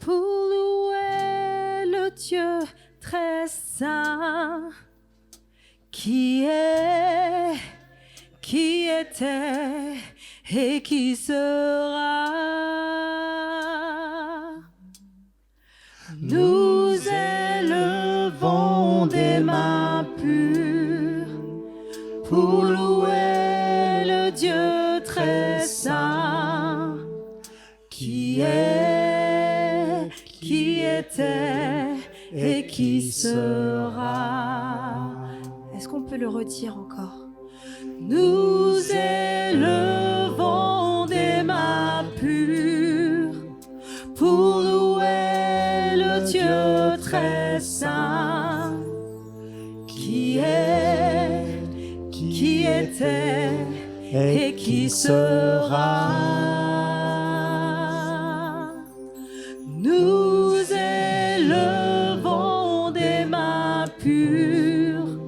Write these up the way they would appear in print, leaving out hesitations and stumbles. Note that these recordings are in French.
pour louer le Dieu très saint, qui est, qui était et qui sera. Nous élevons des mains pures pour louer le Dieu très saint, qui est, qui était et qui sera. Est-ce qu'on peut le redire encore? Nous élevons des mains pures pour louer le Dieu très saint, qui est, qui était et qui sera. Nous élevons des mains pures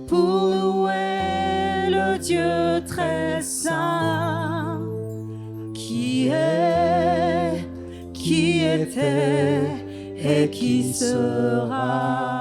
pour louer le Dieu très saint, qui est, qui était et qui sera.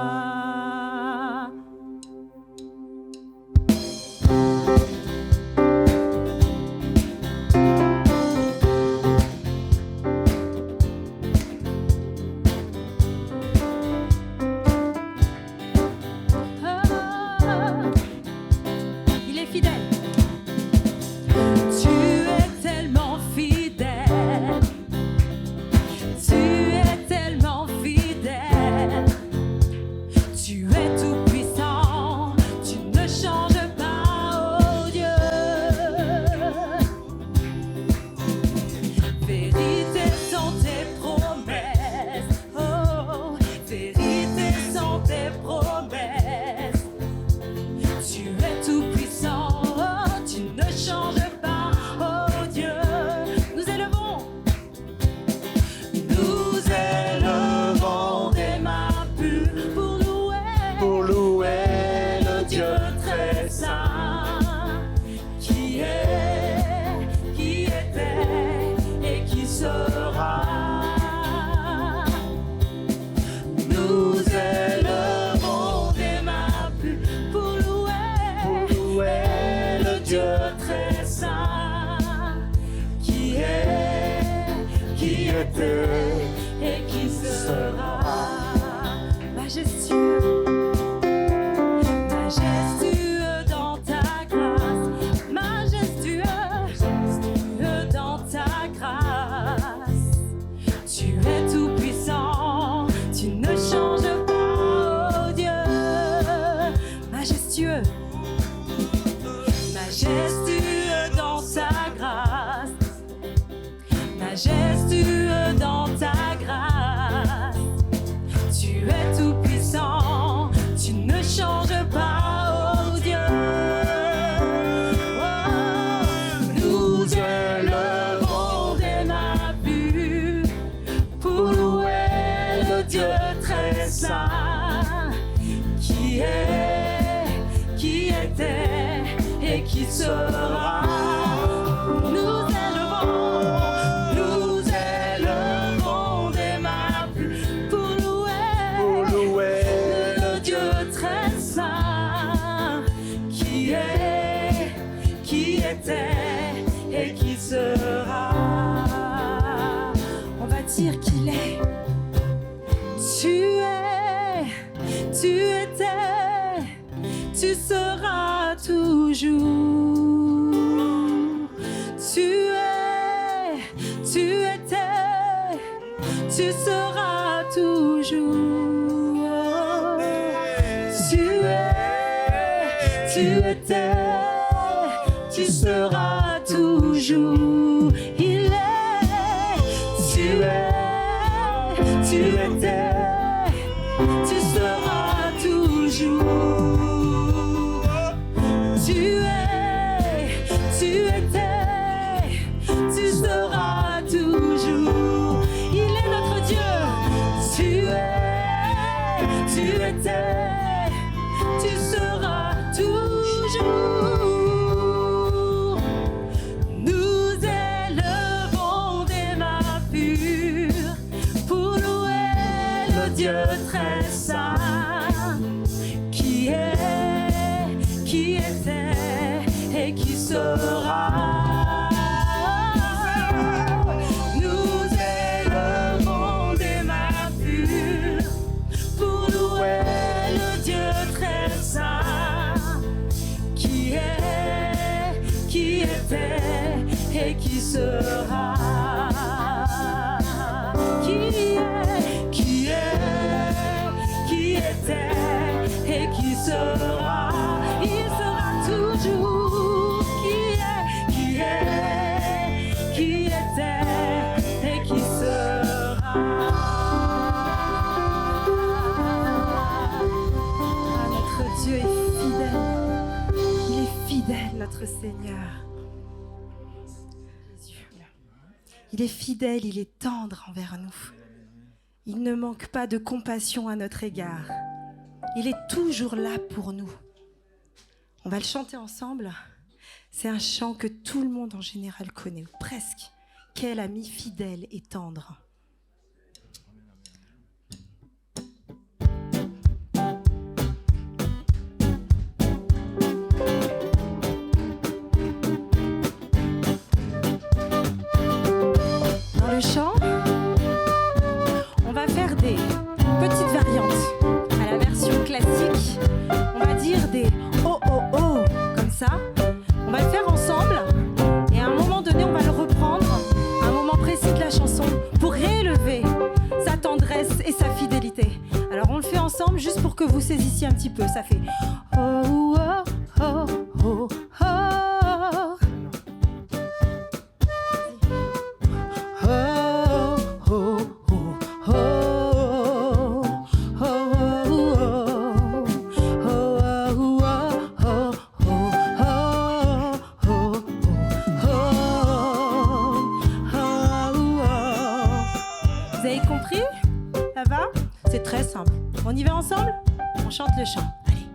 Et qui sera majestueux, majestueux dans ta grâce, majestueux dans ta grâce. Tu es tout puissant, tu ne changes pas, oh Dieu. Majestueux, majestueux dans ta grâce, majestueux dans ta grâce. Tu es tout puissant, tu ne changes pas, oh Dieu. Oh, nous élevons des mains pures pour louer le Dieu très saint, qui est, qui était et qui sera. Nous élevons des mains pures pour louer le Dieu très saint, qui est, qui était et qui sera. On va dire qu'il est. Tu es, tu étais, tu seras toujours. Tu es, tu étais, tu seras toujours. Tu es, tu étais, tu seras toujours. Il est, tu es, tu étais, tu seras toujours. Tu es, tu étais, tu seras toujours. Il est notre Dieu. Tu es, tu étais, tu seras toujours. Nous élevons des mains pures pour Dieu très saint, qui était et qui sera. Nous élevons des mains pures pour louer le Dieu très saint, qui était et qui sera. Qui était et qui sera. Il sera toujours. Qui était et qui sera. Ah, notre Dieu est fidèle. Il est fidèle, notre Seigneur. Il est fidèle, il est tendre envers nous. Il ne manque pas de compassion à notre égard. Il est toujours là pour nous. On va le chanter ensemble. C'est un chant que tout le monde en général connaît, ou presque. Quel ami fidèle et tendre. Dans le chant, on va faire des petites variantes. À la version classique, on va dire des oh oh oh, comme ça. On va le faire ensemble et à un moment donné, on va le reprendre à un moment précis de la chanson pour réélever sa tendresse et sa fidélité. Alors on le fait ensemble juste pour que vous saisissiez un petit peu. Ça fait oh oh oh oh oh. On y va ensemble? On chante le chant. Allez.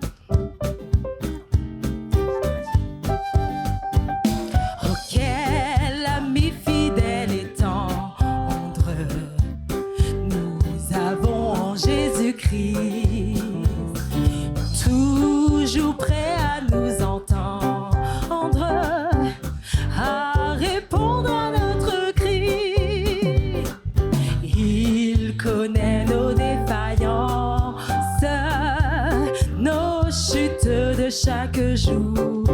Oh, quel ami fidèle et tendre nous avons en Jésus-Christ, toujours prêt à nous entendre, à répondre à notre cri. Il connaît nos défaillances, nos chutes de chaque jour,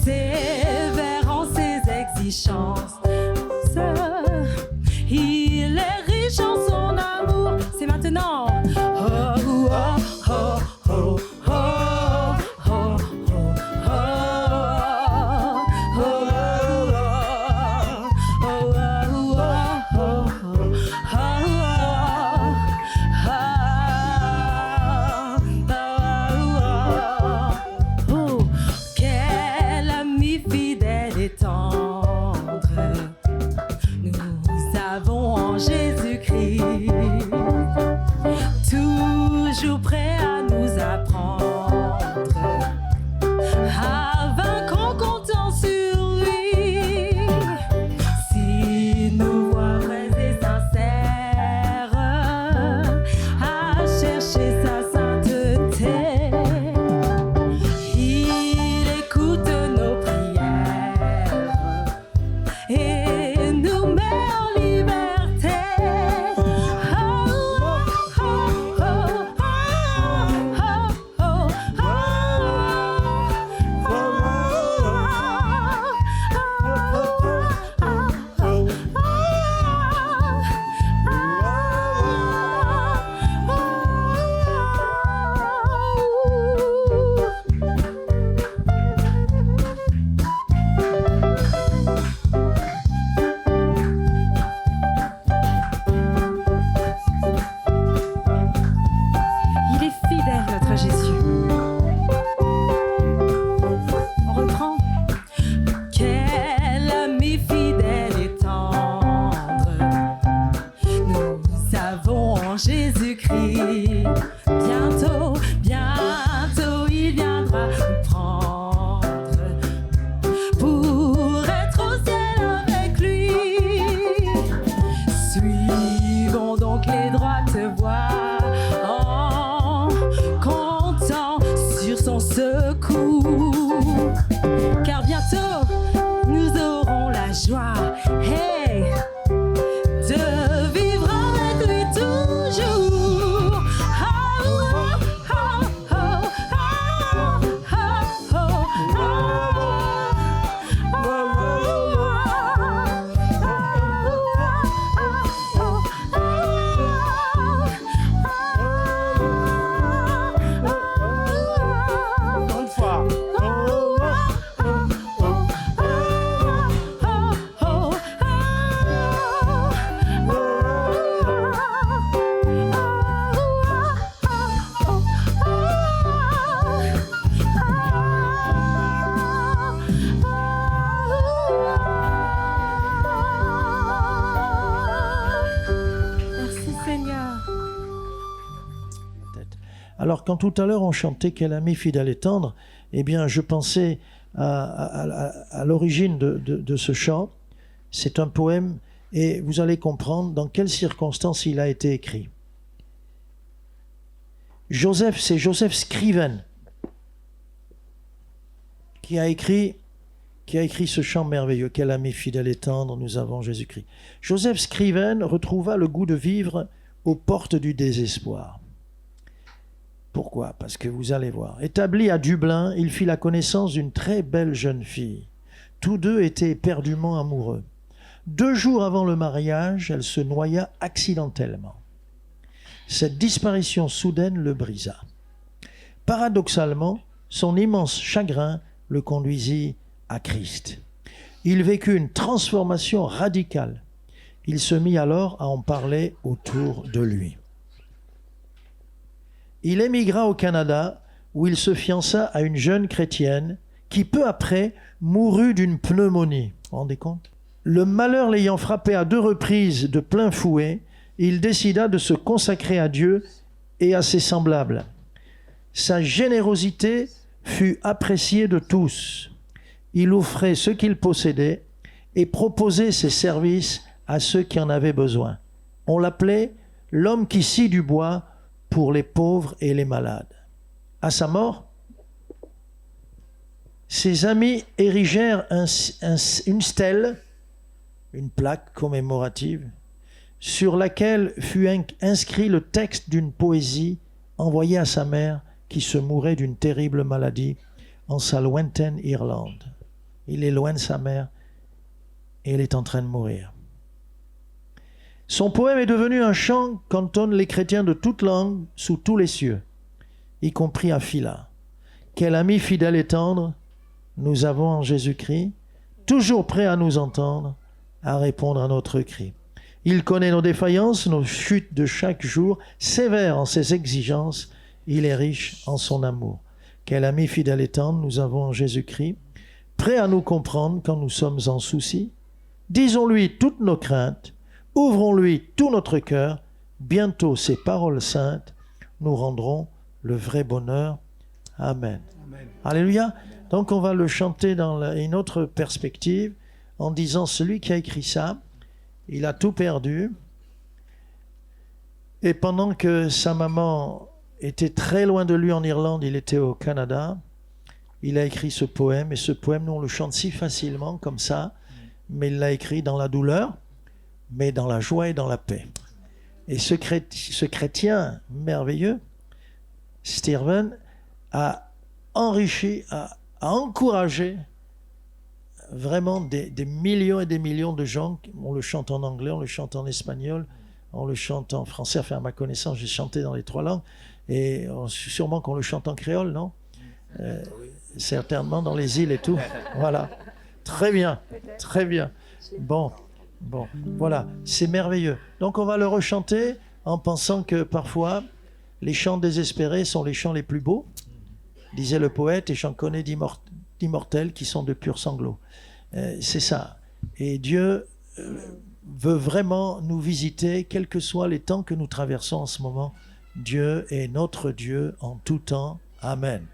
sévère en ses exigences. Il est riche en son amour. C'est maintenant. Oh, oh, oh, oh, oh, oh, Alors quand tout à l'heure on chantait « Quel ami fidèle et tendre », eh bien je pensais à l'origine de ce chant. C'est un poème et vous allez comprendre dans quelles circonstances il a été écrit. C'est Joseph Scriven qui a écrit ce chant merveilleux. Quel ami fidèle et tendre, nous avons Jésus-Christ. Joseph Scriven retrouva le goût de vivre aux portes du désespoir. Pourquoi ? Parce que vous allez voir. Établi à Dublin, il fit la connaissance d'une très belle jeune fille. Tous deux étaient éperdument amoureux. 2 jours avant le mariage, elle se noya accidentellement. Cette disparition soudaine le brisa. Paradoxalement, son immense chagrin le conduisit à Christ. Il vécut une transformation radicale. Il se mit alors à en parler autour de lui. Il émigra au Canada où il se fiança à une jeune chrétienne qui peu après mourut d'une pneumonie. Vous vous rendez compte ? Le malheur l'ayant frappé à 2 reprises de plein fouet, il décida de se consacrer à Dieu et à ses semblables. Sa générosité fut appréciée de tous. Il offrait ce qu'il possédait et proposait ses services à ceux qui en avaient besoin. On l'appelait l'homme qui scie du bois pour les pauvres et les malades. À sa mort, ses amis érigèrent une stèle, une plaque commémorative, sur laquelle fut inscrit le texte d'une poésie envoyée à sa mère qui se mourait d'une terrible maladie en sa lointaine Irlande. Il est loin de sa mère et elle est en train de mourir. Son poème est devenu un chant qu'entonnent les chrétiens de toutes langues sous tous les cieux, y compris à Phila. Quel ami fidèle et tendre nous avons en Jésus-Christ, toujours prêt à nous entendre, à répondre à notre cri. Il connaît nos défaillances, nos chutes de chaque jour, sévère en ses exigences, il est riche en son amour. Quel ami fidèle et tendre nous avons en Jésus-Christ, prêt à nous comprendre quand nous sommes en souci. Disons-lui toutes nos craintes, ouvrons-lui tout notre cœur, bientôt ces paroles saintes nous rendront le vrai bonheur. Amen. Amen. Alléluia. Donc on va le chanter dans une autre perspective en disant celui qui a écrit ça, il a tout perdu. Et pendant que sa maman était très loin de lui en Irlande, il était au Canada, il a écrit ce poème. Et ce poème, nous on le chante si facilement comme ça, mais il l'a écrit dans la douleur, mais dans la joie et dans la paix. Et ce chrétien merveilleux, Scriven, a enrichi, a encouragé vraiment des millions et des millions de gens. On le chante en anglais, on le chante en espagnol, on le chante en français. Enfin, à ma connaissance, j'ai chanté dans les 3 langues. Et sûrement qu'on le chante en créole, non ? Certainement dans les îles et tout. Voilà. Très bien, très bien. Bon, voilà, c'est merveilleux. Donc on va le rechanter en pensant que parfois, les chants désespérés sont les chants les plus beaux, disait le poète, et j'en connais d'immortels qui sont de purs sanglots. C'est ça. Et Dieu veut vraiment nous visiter, quels que soient les temps que nous traversons en ce moment. Dieu est notre Dieu en tout temps. Amen.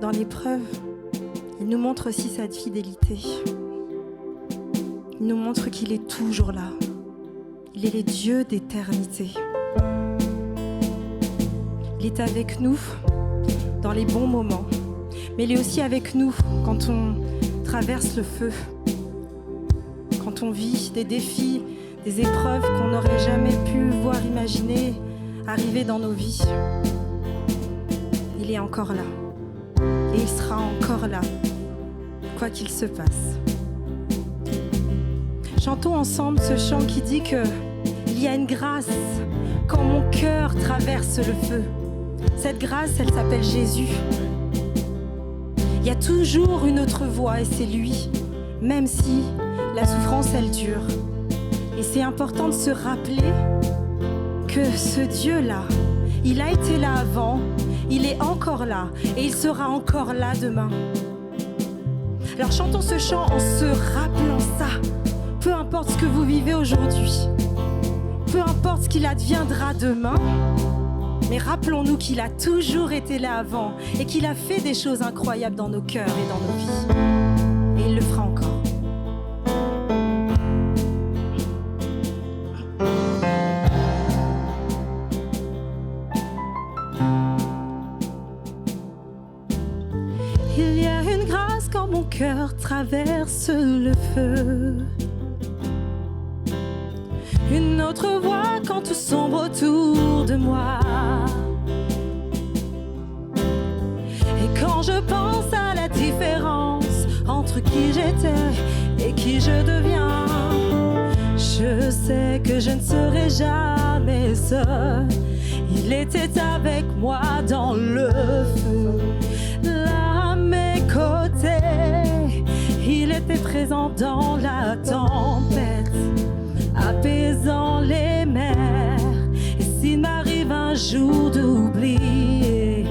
Dans l'épreuve, il nous montre aussi sa fidélité. Il nous montre qu'il est toujours là. Il est le Dieu d'éternité. Il est avec nous dans les bons moments, mais il est aussi avec nous quand on traverse le feu, quand on vit des défis, des épreuves qu'on n'aurait jamais pu voir imaginer arriver dans nos vies. Il est encore là. Et il sera encore là, quoi qu'il se passe. Chantons ensemble ce chant qui dit que il y a une grâce quand mon cœur traverse le feu. Cette grâce, elle s'appelle Jésus. Il y a toujours une autre voie et c'est lui, même si la souffrance, elle dure. Et c'est important de se rappeler que ce Dieu-là, il a été là avant, il est encore là et il sera encore là demain. Alors chantons ce chant en se rappelant ça, Peu importe ce que vous vivez aujourd'hui, peu importe ce qu'il adviendra demain, mais rappelons-nous qu'il a toujours été là avant et qu'il a fait des choses incroyables dans nos cœurs et dans nos vies. Et il le fera encore. Il y a une grâce quand mon cœur traverse le feu. Une autre voix quand tout sombre autour de moi. Et quand je pense à la différence entre qui j'étais et qui je deviens, je sais que je ne serai jamais seul. Il était avec moi dans le feu, là à mes côtés. Il était présent dans la tempête, apaisant les mers. Et s'il m'arrive un jour d'oublier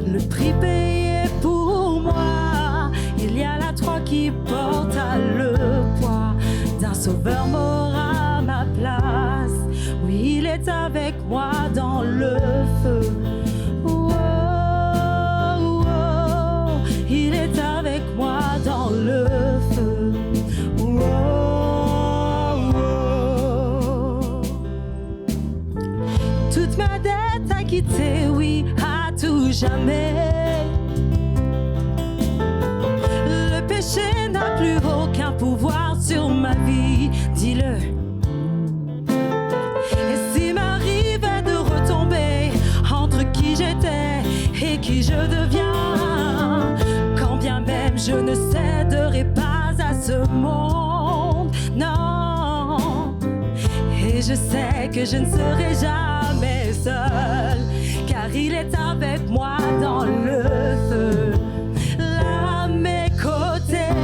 le prix payé pour moi, il y a la croix qui porta le poids d'un sauveur mort à ma place. Oui, il est avec moi dans le feu. Oh, oh, oh. Il est avec moi dans le feu. Oh, oh. Toute ma dette acquittée, oui, à tout jamais. Le péché n'a plus aucun pouvoir sur ma vie, dis-le. Et s'il m'arrivait de retomber entre qui j'étais et qui je deviens, quand bien même je ne céderai pas à ce monde, non. Et je sais que je ne serai jamais seul, car il est avec moi dans le feu, là à mes côtés,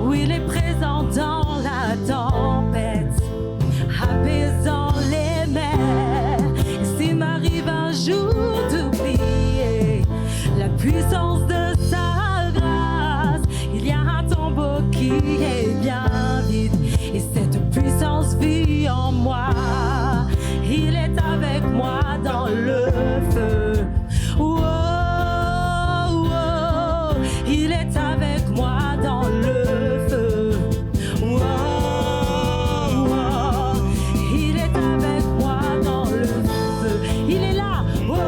où il est présent dans la tempête, apaisant les mers. Et s'il m'arrive un jour d'oublier la puissance de sa grâce, il y a un tombeau qui est bien vide, et cette puissance vit en moi. Il est avec moi dans le feu. Oh, oh, oh. Il est avec moi dans le feu. Oh, oh, oh. Il est avec moi dans le feu. Il est là. Oh, oh,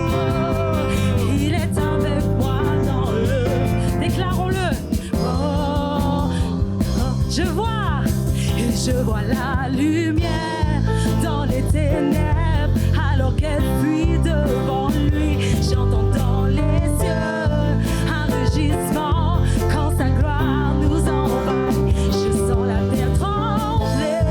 oh. Il est avec moi dans le feu. Déclarons-le. Oh, oh. Je vois la lumière dans les ténèbres, alors qu'elle fuit devant lui. J'entends dans les cieux un rugissement quand sa gloire nous envahit. Je sens la terre trembler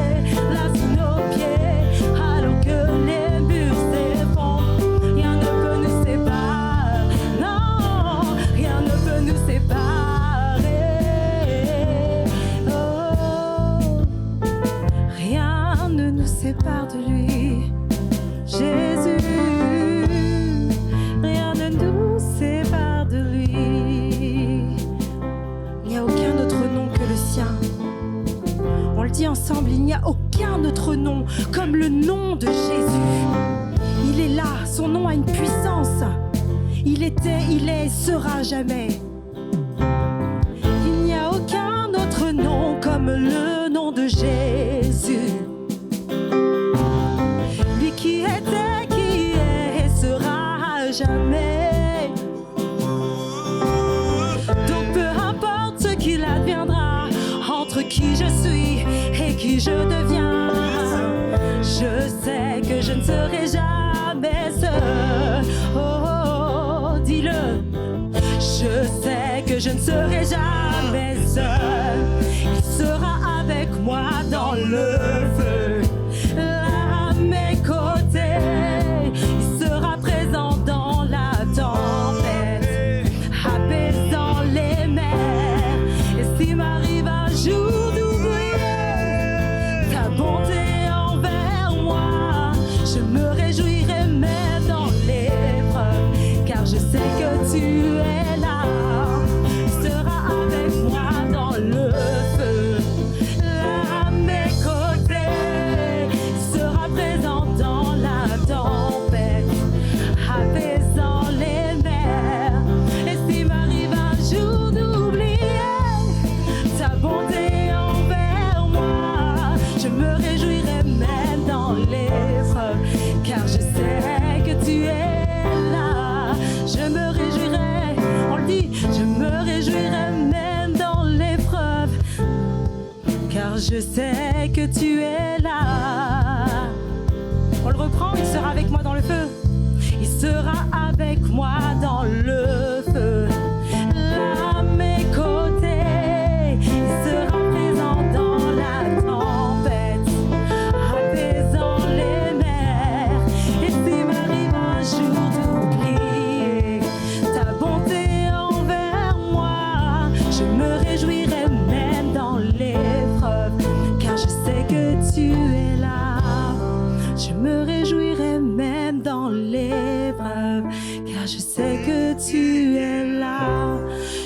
là sous nos pieds, alors que les murs s'effondrent. Rien ne peut nous séparer, non, rien ne peut nous séparer. Oh, rien ne nous sépare de lui, Jésus. Rien ne nous sépare de lui. Il n'y a aucun autre nom que le sien. On le dit ensemble, il n'y a aucun autre nom comme le nom de Jésus. Il est là, son nom a une puissance. Il était, il est, sera jamais. Il n'y a aucun autre nom comme le nom de Jésus. Lui qui était, qui est, sera jamais. Donc peu importe ce qu'il adviendra, entre qui je suis et qui je deviens, je sais que je ne serai jamais seul. Oh, oh, oh, dis-le. Je sais que je ne serai jamais seul. Il sera avec moi dans le feu, là à mes côtés. Il sera présent dans la tempête, apaisant les mers. Et s'il m'arrive un jour d'oublier ta bonté envers moi, je me réjouirai même dans l'épreuve, car je sais que tu es là. Il sera avec moi dans le feu. je sais que tu es là. On le reprend, il sera avec moi dans le feu. Il sera avec moi dans le feu. Là à mes côtés, il sera présent dans la tempête, apaisant les mers. Et s'il m'arrive un jour d'oublier ta bonté envers moi, je me réjouirai même dans l'épreuve, car je sais que tu es là. Je me réjouirai même dans l'épreuve, car je sais que tu es là.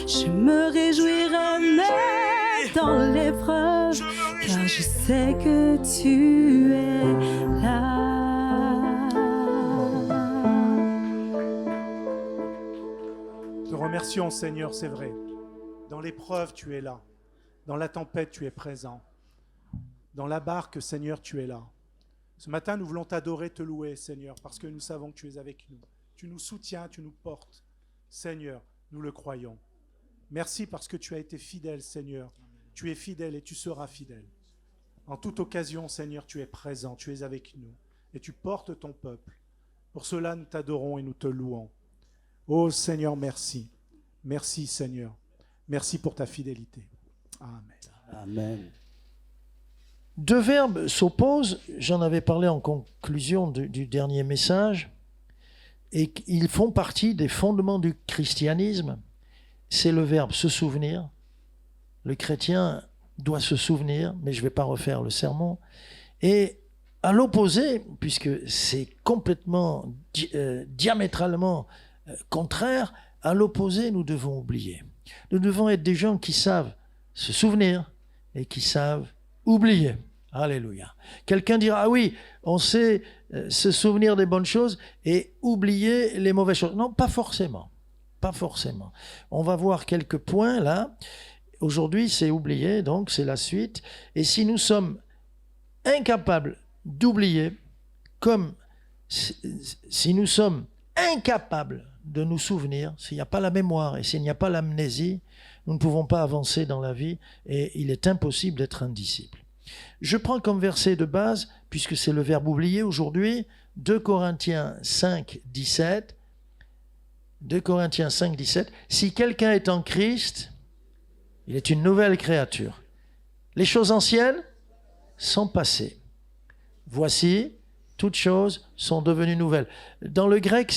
Je me réjouirai même dans l'épreuve, car je sais que tu es là. Te remercions, Seigneur, c'est vrai. Dans l'épreuve, tu es là. Dans la tempête, tu es présent. Dans la barque, Seigneur, tu es là. Ce matin, nous voulons t'adorer, te louer, Seigneur, parce que nous savons que tu es avec nous. Tu nous soutiens, tu nous portes. Seigneur, nous le croyons. Merci parce que tu as été fidèle, Seigneur. Tu es fidèle et tu seras fidèle. En toute occasion, Seigneur, tu es présent, tu es avec nous et tu portes ton peuple. Pour cela, nous t'adorons et nous te louons. Oh Seigneur, merci. Merci, Seigneur. Merci pour ta fidélité. Amen. Amen. Deux verbes s'opposent, j'en avais parlé en conclusion du dernier message, et ils font partie des fondements du christianisme. C'est le verbe se souvenir. Le chrétien doit se souvenir, mais je ne vais pas refaire le sermon. Et à l'opposé, puisque c'est complètement diamétralement contraire, à l'opposé, nous devons oublier. Nous devons être des gens qui savent se souvenir et qui savent oublier. Alléluia. Quelqu'un dira, ah oui, on sait se souvenir des bonnes choses et oublier les mauvaises choses. Non, pas forcément. Pas forcément. On va voir quelques points là. Aujourd'hui, c'est oublier, donc c'est la suite. Et si nous sommes incapables d'oublier, comme si nous sommes incapables de nous souvenir, s'il n'y a pas la mémoire et s'il n'y a pas l'amnésie, nous ne pouvons pas avancer dans la vie et il est impossible d'être un disciple. Je prends comme verset de base, puisque c'est le verbe oublier aujourd'hui, 2 Corinthiens 5, 17. 2 Corinthiens 5, 17. Si quelqu'un est en Christ, il est une nouvelle créature. Les choses anciennes sont passées. Voici, toutes choses sont devenues nouvelles. Dans le grec,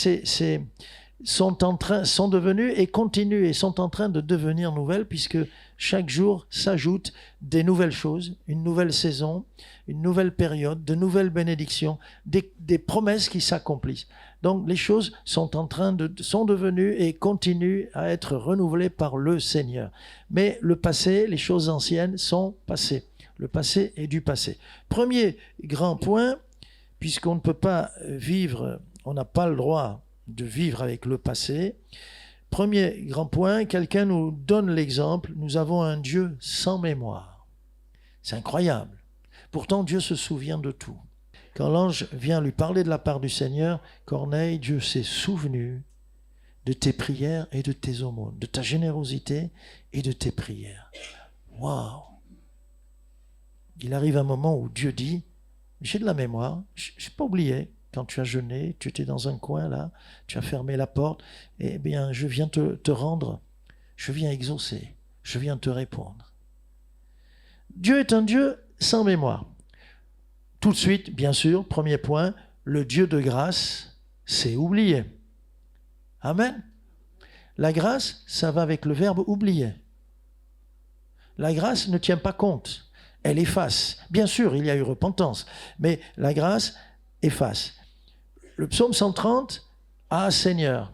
sont devenues et continuent et sont en train de devenir nouvelles, puisque chaque jour s'ajoutent des nouvelles choses, une nouvelle saison, une nouvelle période, de nouvelles bénédictions, des promesses qui s'accomplissent. Donc les choses sont devenues et continuent à être renouvelées par le Seigneur. Mais le passé, les choses anciennes sont passées. Le passé est du passé. Premier grand point, puisqu'on ne peut pas vivre, on n'a pas le droit de vivre avec le passé. Premier grand point, quelqu'un nous donne l'exemple, nous avons un Dieu sans mémoire. C'est incroyable. Pourtant, Dieu se souvient de tout. Quand l'ange vient lui parler de la part du Seigneur, Corneille, Dieu s'est souvenu de tes prières et de tes aumônes, de ta générosité et de tes prières. Waouh! Il arrive un moment où Dieu dit, j'ai de la mémoire, je n'ai pas oublié. Quand tu as jeûné, tu étais dans un coin là, tu as fermé la porte, eh bien, je viens te rendre, je viens exaucer, je viens te répondre. Dieu est un Dieu sans mémoire. Tout de suite, bien sûr, premier point, le Dieu de grâce, c'est oublier. Amen. La grâce, ça va avec le verbe oublier. La grâce ne tient pas compte, elle efface. Bien sûr, il y a eu repentance, mais la grâce efface. Le psaume 130, « Ah Seigneur,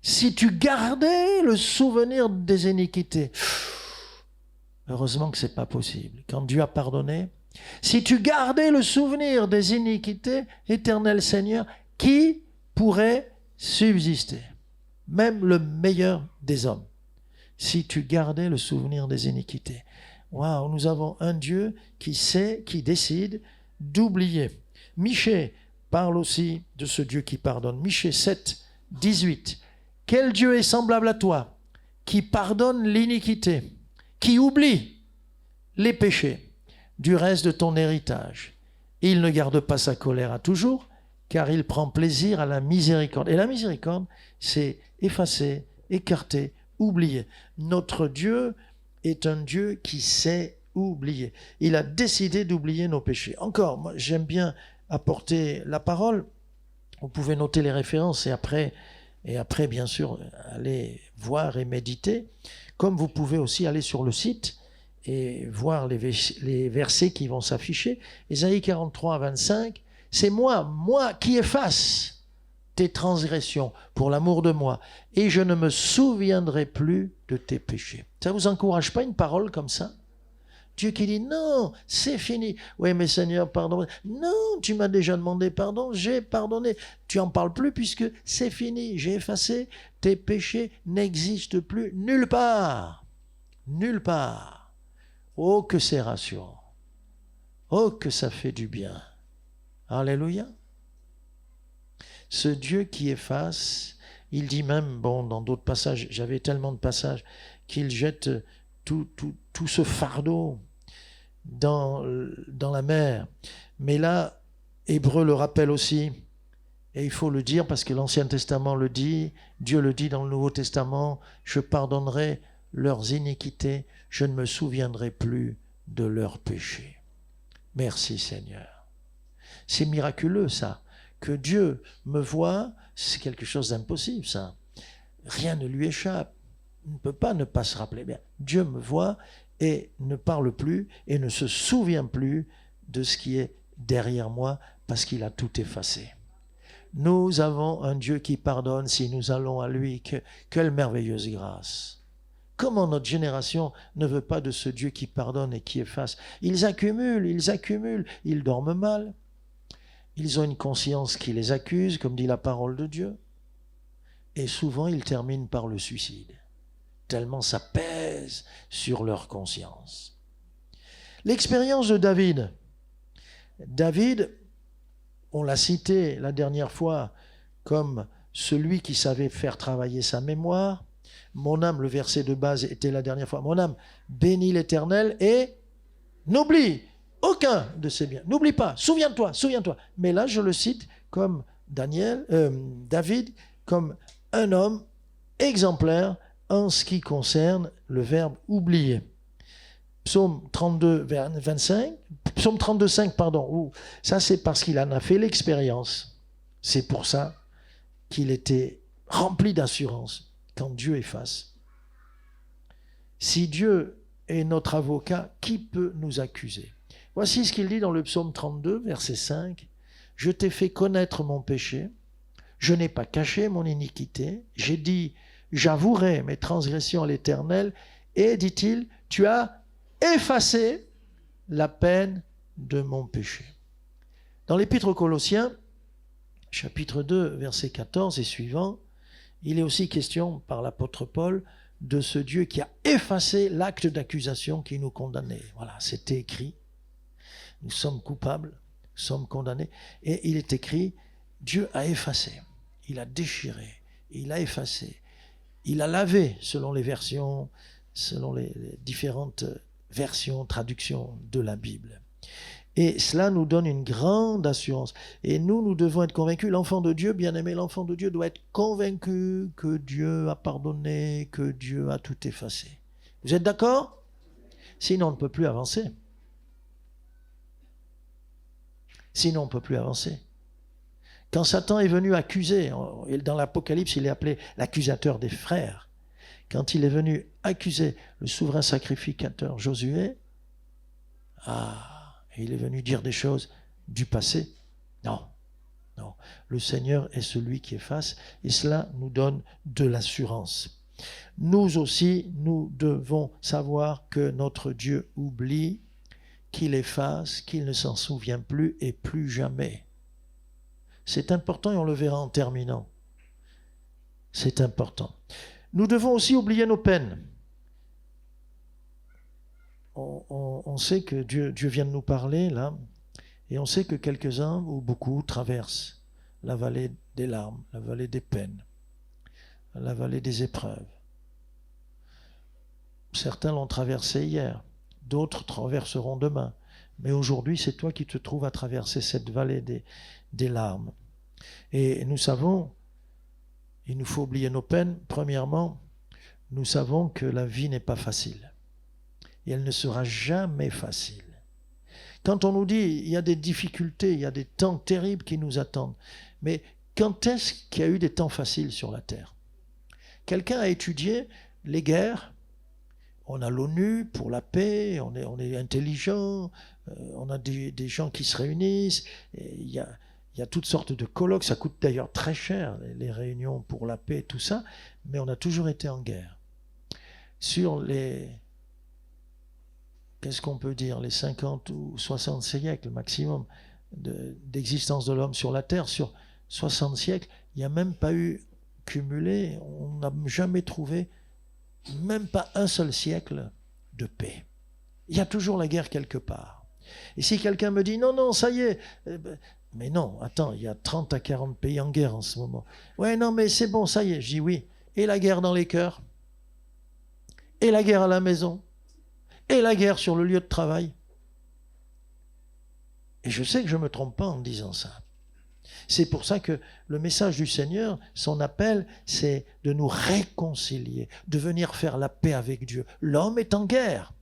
si tu gardais le souvenir des iniquités, heureusement que ce n'est pas possible. Quand Dieu a pardonné, si tu gardais le souvenir des iniquités, éternel Seigneur, qui pourrait subsister? Même le meilleur des hommes. Si tu gardais le souvenir des iniquités. » Waouh, nous avons un Dieu qui sait, qui décide d'oublier. Michée parle aussi de ce Dieu qui pardonne. Michée 7, 18. Quel Dieu est semblable à toi, qui pardonne l'iniquité, qui oublie les péchés, du reste de ton héritage. Il ne garde pas sa colère à toujours, car il prend plaisir à la miséricorde. Et la miséricorde, c'est effacer, écarter, oublier. Notre Dieu est un Dieu qui sait oublier. Il a décidé d'oublier nos péchés. Encore, moi, j'aime bien apporter la parole. Vous pouvez noter les références et après, bien sûr, aller voir et méditer. Comme vous pouvez aussi aller sur le site et voir les versets qui vont s'afficher. Ésaïe 43, 25, c'est moi qui efface tes transgressions pour l'amour de moi, et je ne me souviendrai plus de tes péchés. Ça ne vous encourage pas une parole comme ça? Dieu qui dit non, c'est fini. Oui, mais Seigneur, pardonne. Non, tu m'as déjà demandé pardon, j'ai pardonné. Tu n'en parles plus puisque c'est fini. J'ai effacé, tes péchés n'existent plus nulle part. Nulle part. Oh, que c'est rassurant. Oh, que ça fait du bien. Alléluia. Ce Dieu qui efface, il dit même, bon, dans d'autres passages, j'avais tellement de passages, qu'il jette tout ce fardeau dans la mer. Mais là, Hébreu le rappelle aussi, et il faut le dire parce que l'Ancien Testament le dit, Dieu le dit dans le Nouveau Testament, je pardonnerai leurs iniquités, je ne me souviendrai plus de leurs péchés. Merci Seigneur. C'est miraculeux ça, que Dieu me voit, c'est quelque chose d'impossible ça. Rien ne lui échappe. Il ne peut pas ne pas se rappeler. Bien, Dieu me voit et ne parle plus et ne se souvient plus de ce qui est derrière moi parce qu'il a tout effacé. Nous avons un Dieu qui pardonne si nous allons à lui. Quelle merveilleuse grâce. Comment notre génération ne veut pas de ce Dieu qui pardonne et qui efface? Ils accumulent, ils dorment mal. Ils ont une conscience qui les accuse, comme dit la parole de Dieu. Et souvent, ils terminent par le suicide. Tellement ça pèse sur leur conscience. L'expérience de David. David, on l'a cité la dernière fois comme celui qui savait faire travailler sa mémoire. Mon âme, le verset de base était la dernière fois, mon âme bénit l'Éternel et n'oublie aucun de ses biens. N'oublie pas, souviens-toi. Mais là, je le cite comme David, comme un homme exemplaire en ce qui concerne le verbe oublier. Psaume 32, 25, Psaume 32, 5, pardon. Ça, c'est parce qu'il en a fait l'expérience. C'est pour ça qu'il était rempli d'assurance quand Dieu efface. Si Dieu est notre avocat, qui peut nous accuser? Voici ce qu'il dit dans le psaume 32, verset 5. « Je t'ai fait connaître mon péché, je n'ai pas caché mon iniquité, j'ai dit, j'avouerai mes transgressions à l'Éternel, et, dit-il, tu as effacé la peine de mon péché. » Dans l'Épître aux Colossiens, chapitre 2, verset 14 et suivant, il est aussi question par l'apôtre Paul de ce Dieu qui a effacé l'acte d'accusation qui nous condamnait. Voilà, c'était écrit. Nous sommes coupables, nous sommes condamnés. Et il est écrit, Dieu a effacé, il a déchiré, il a effacé, il a lavé selon les versions, selon les différentes versions, traductions de la Bible. Et cela nous donne une grande assurance. Et nous devons être convaincus. L'enfant de Dieu, bien-aimé, l'enfant de Dieu doit être convaincu que Dieu a pardonné, que Dieu a tout effacé. Vous êtes d'accord? Sinon, on ne peut plus avancer. Sinon, on ne peut plus avancer. Quand Satan est venu accuser, dans l'Apocalypse, il est appelé l'accusateur des frères. Quand il est venu accuser le souverain sacrificateur Josué, il est venu dire des choses du passé. Non. Le Seigneur est celui qui efface, et cela nous donne de l'assurance. Nous aussi, nous devons savoir que notre Dieu oublie, qu'il efface, qu'il ne s'en souvient plus et plus jamais. C'est important et on le verra en terminant. C'est important. Nous devons aussi oublier nos peines. On sait que Dieu vient de nous parler là, et on sait que quelques-uns ou beaucoup traversent la vallée des larmes, la vallée des peines, la vallée des épreuves. Certains l'ont traversée hier, d'autres traverseront demain, Mais aujourd'hui, c'est toi qui te trouves à traverser cette vallée des larmes. Et nous savons, il nous faut oublier nos peines. Premièrement, nous savons que la vie n'est pas facile. Et elle ne sera jamais facile. Quand on nous dit il y a des difficultés, il y a des temps terribles qui nous attendent, mais quand est-ce qu'il y a eu des temps faciles sur la terre? Quelqu'un a étudié les guerres. On a l'ONU pour la paix, on est intelligent, on a des gens qui se réunissent, il y a toutes sortes de colloques, ça coûte d'ailleurs très cher, les réunions pour la paix, tout ça, mais on a toujours été en guerre. Sur les, qu'est-ce qu'on peut dire, les 50 ou 60 siècles maximum d'existence de l'homme sur la Terre, sur 60 siècles, il n'y a même pas eu cumulé, on n'a jamais trouvé même pas un seul siècle de paix. Il y a toujours la guerre quelque part. Et si quelqu'un me dit non, non, ça y est, mais non, attends, il y a 30 à 40 pays en guerre en ce moment. Ouais, non, mais c'est bon, ça y est, je dis oui. Et la guerre dans les cœurs? Et la guerre à la maison? Et la guerre sur le lieu de travail? Et je sais que je ne me trompe pas en disant ça. C'est pour ça que le message du Seigneur, son appel, c'est de nous réconcilier, de venir faire la paix avec Dieu. L'homme est en guerre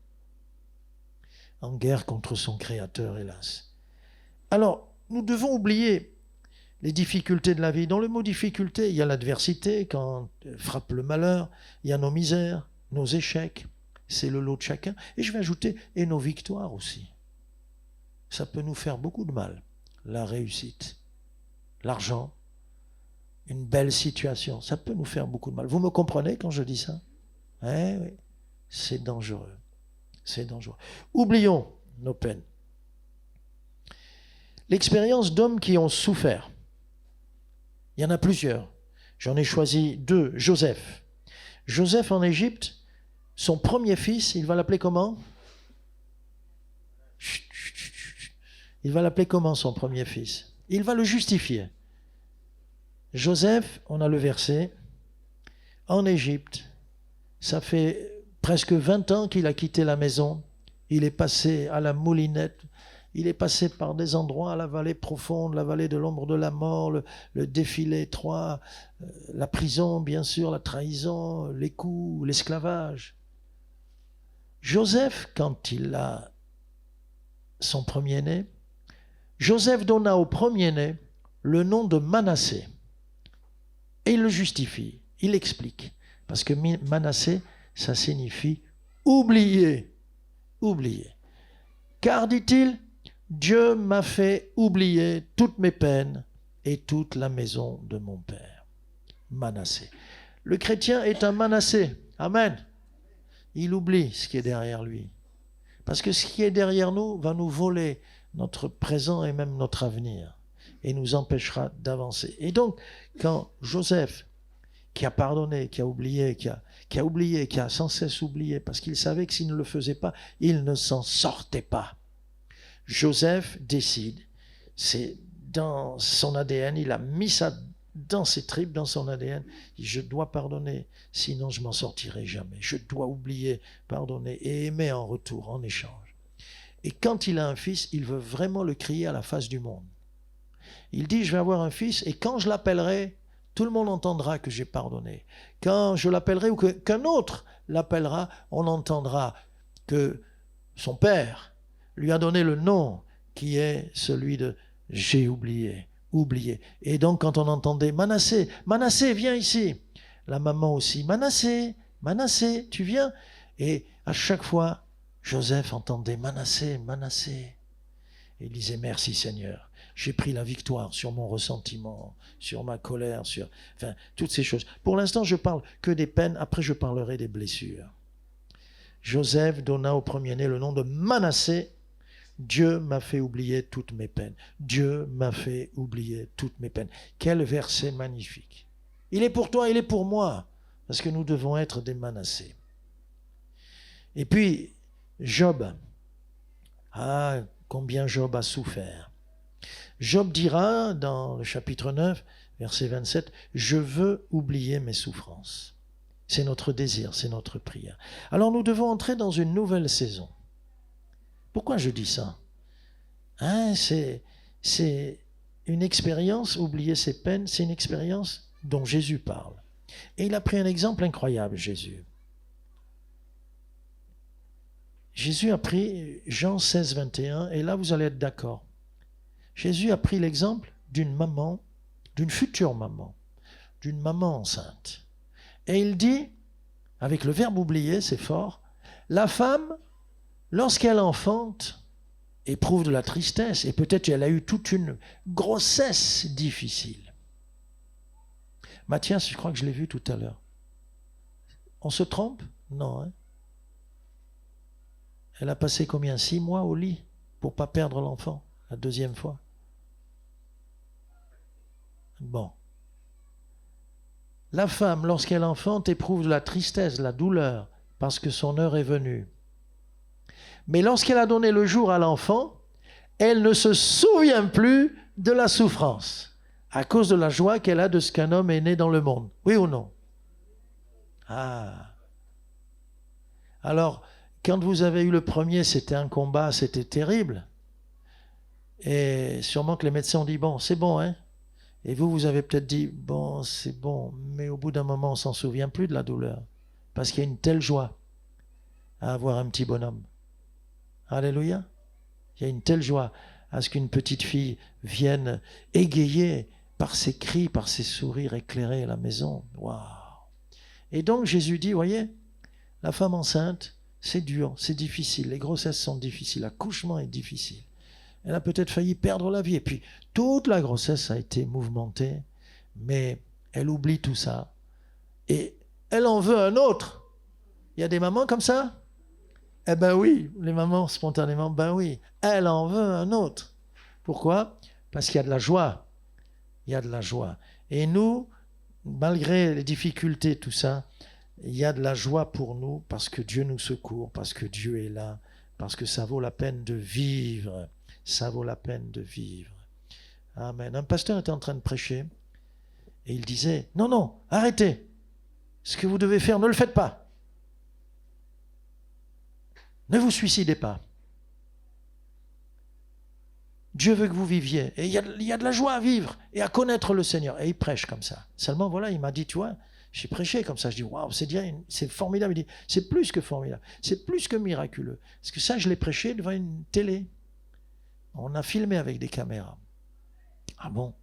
contre son Créateur, hélas. Alors, nous devons oublier les difficultés de la vie. Dans le mot difficulté, il y a l'adversité, quand frappe le malheur, il y a nos misères, nos échecs, c'est le lot de chacun. Et je vais ajouter, et nos victoires aussi. Ça peut nous faire beaucoup de mal, la réussite. L'argent, une belle situation, ça peut nous faire beaucoup de mal. Vous me comprenez quand je dis ça? Oui, c'est dangereux. C'est dangereux. Oublions nos peines. L'expérience d'hommes qui ont souffert. Il y en a plusieurs. J'en ai choisi 2. Joseph. Joseph en Égypte, son premier fils, il va l'appeler comment? Il va l'appeler comment son premier fils? Il va le justifier. Joseph, on a le verset, en Égypte, ça fait presque 20 ans qu'il a quitté la maison, il est passé à la moulinette, il est passé par des endroits, la vallée profonde, la vallée de l'ombre de la mort, le défilé étroit, la prison bien sûr, la trahison, les coups, l'esclavage. Joseph, quand il a son premier-né, Joseph donna au premier-né le nom de Manassé. Et il le justifie, il explique. Parce que Manassé, ça signifie oublier. Oublier. Car, dit-il, Dieu m'a fait oublier toutes mes peines et toute la maison de mon père. Manassé. Le chrétien est un Manassé. Amen. Il oublie ce qui est derrière lui. Parce que ce qui est derrière nous va nous voler notre présent et même notre avenir, et nous empêchera d'avancer. Et donc, quand Joseph, qui a pardonné, qui a oublié, qui a sans cesse oublié, parce qu'il savait que s'il ne le faisait pas, il ne s'en sortait pas. Joseph décide, c'est dans son ADN, il a mis ça dans ses tripes, dans son ADN, il dit, je dois pardonner, sinon je m'en sortirai jamais. Je dois oublier, pardonner et aimer en retour, en échange. Et quand il a un fils, il veut vraiment le crier à la face du monde. Il dit, je vais avoir un fils, et quand je l'appellerai, tout le monde entendra que j'ai pardonné. Quand je l'appellerai, ou qu'un autre l'appellera, on entendra que son père lui a donné le nom qui est celui de « j'ai oublié ». Oublié. Et donc, quand on entendait Manassé, Manassé, viens ici. La maman aussi, Manassé, Manassé, tu viens. Et à chaque fois, Joseph entendait Manassé, Manassé. Et il disait merci Seigneur. J'ai pris la victoire sur mon ressentiment, sur ma colère, sur toutes ces choses. Pour l'instant, je parle que des peines. Après, je parlerai des blessures. Joseph donna au premier-né le nom de Manassé. Dieu m'a fait oublier toutes mes peines. Dieu m'a fait oublier toutes mes peines. Quel verset magnifique. Il est pour toi, il est pour moi. Parce que nous devons être des Manassés. Et puis, Job. Ah, combien Job a souffert. Job dira dans le chapitre 9, verset 27, « Je veux oublier mes souffrances. » C'est notre désir, c'est notre prière. Alors nous devons entrer dans une nouvelle saison. Pourquoi je dis ça? Hein, c'est une expérience, oublier ses peines, c'est une expérience dont Jésus parle. Et il a pris un exemple incroyable, Jésus. Jésus a pris Jean 16, 21, et là vous allez être d'accord. Jésus a pris l'exemple d'une maman, d'une future maman, d'une maman enceinte. Et il dit, avec le verbe oublier, c'est fort, la femme, lorsqu'elle enfante, éprouve de la tristesse, et peut-être qu'elle a eu toute une grossesse difficile. Mathias, je crois que je l'ai vu tout à l'heure. On se trompe? Non, hein? Elle a passé combien? 6 mois au lit pour ne pas perdre l'enfant, la deuxième fois. Bon. La femme, lorsqu'elle enfante, éprouve de la tristesse, de la douleur, parce que son heure est venue. Mais lorsqu'elle a donné le jour à l'enfant, elle ne se souvient plus de la souffrance, à cause de la joie qu'elle a de ce qu'un homme est né dans le monde. Oui ou non? Ah. Alors, quand vous avez eu le premier, c'était un combat, c'était terrible. Et sûrement que les médecins ont dit, bon, c'est bon, hein? Et vous avez peut-être dit, bon, c'est bon, mais au bout d'un moment, on ne s'en souvient plus de la douleur. Parce qu'il y a une telle joie à avoir un petit bonhomme. Alléluia. Il y a une telle joie à ce qu'une petite fille vienne égayer par ses cris, par ses sourires, éclairer la maison. Waouh! Et donc Jésus dit, voyez, la femme enceinte, c'est dur, c'est difficile, les grossesses sont difficiles, l'accouchement est difficile. Elle a peut-être failli perdre la vie. Et puis, toute la grossesse a été mouvementée, mais elle oublie tout ça. Et elle en veut un autre. Il y a des mamans comme ça? Eh ben oui, les mamans spontanément, ben oui. Elle en veut un autre. Pourquoi? Parce qu'il y a de la joie. Il y a de la joie. Et nous, malgré les difficultés, tout ça, il y a de la joie pour nous parce que Dieu nous secourt, parce que Dieu est là, parce que ça vaut la peine de vivre. Ça vaut la peine de vivre. Amen. Un pasteur était en train de prêcher et il disait, non, non, arrêtez. Ce que vous devez faire, ne le faites pas. Ne vous suicidez pas. Dieu veut que vous viviez. Et il y a de la joie à vivre et à connaître le Seigneur. Et il prêche comme ça. Seulement, voilà, il m'a dit, tu vois, j'ai prêché comme ça. Je dis, waouh, c'est formidable. Il dit, c'est plus que formidable. C'est plus que miraculeux. Parce que ça, je l'ai prêché devant une télé. On a filmé avec des caméras. Ah bon?